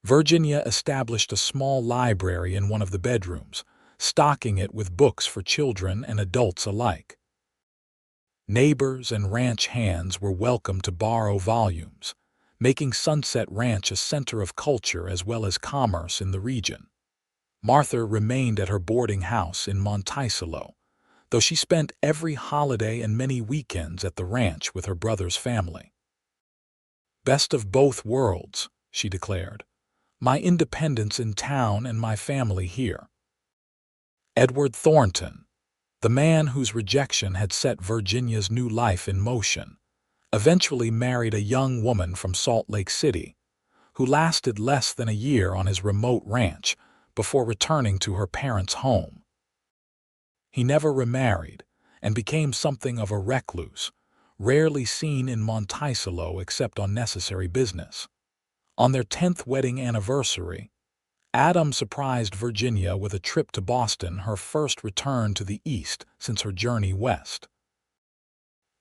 Virginia established a small library in one of the bedrooms, stocking it with books for children and adults alike. Neighbors and ranch hands were welcome to borrow volumes, making Sunset Ranch a center of culture as well as commerce in the region. Martha remained at her boarding house in Monticello, though she spent every holiday and many weekends at the ranch with her brother's family. Best of both worlds, she declared. My independence in town and my family here. Edward Thornton, the man whose rejection had set Virginia's new life in motion, eventually married a young woman from Salt Lake City, who lasted less than a year on his remote ranch before returning to her parents' home. He never remarried and became something of a recluse, rarely seen in Monticello except on necessary business. On their 10th wedding anniversary, Adam surprised Virginia with a trip to Boston, her first return to the East since her journey west.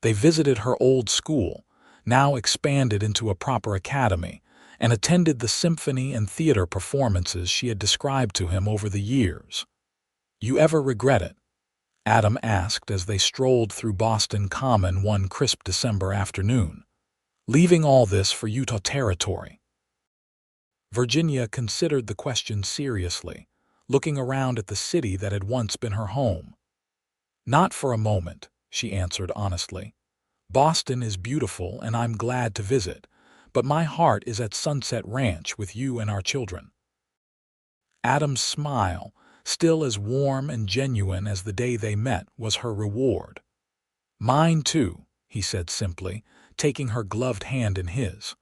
They visited her old school, now expanded into a proper academy, and attended the symphony and theater performances she had described to him over the years. You ever regret it? Adam asked as they strolled through Boston Common one crisp December afternoon, leaving all this for Utah territory. Virginia considered the question seriously, looking around at the city that had once been her home. Not for a moment, she answered honestly. Boston is beautiful and I'm glad to visit, but my heart is at Sunset Ranch with you and our children. Adam's smile, still as warm and genuine as the day they met, was her reward. Mine too, he said simply, taking her gloved hand in his.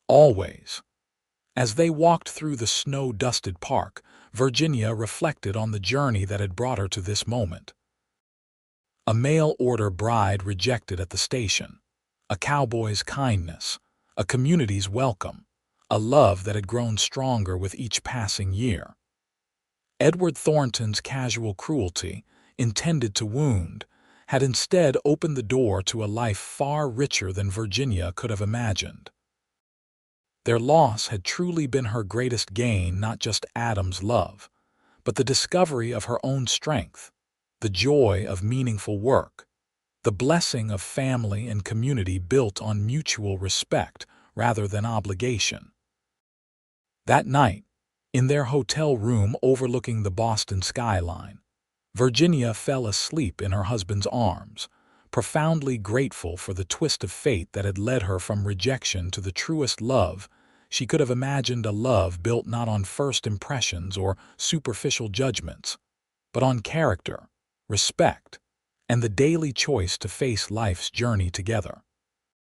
Always. As they walked through the snow-dusted park, Virginia reflected on the journey that had brought her to this moment. A mail-order bride rejected at the station, a cowboy's kindness, a community's welcome, a love that had grown stronger with each passing year. Edward Thornton's casual cruelty, intended to wound, had instead opened the door to a life far richer than Virginia could have imagined. Their loss had truly been her greatest gain, not just Adam's love, but the discovery of her own strength, the joy of meaningful work, the blessing of family and community built on mutual respect rather than obligation. That night, in their hotel room overlooking the Boston skyline, Virginia fell asleep in her husband's arms, profoundly grateful for the twist of fate that had led her from rejection to the truest love she could have imagined, a love built not on first impressions or superficial judgments, but on character, respect, and the daily choice to face life's journey together.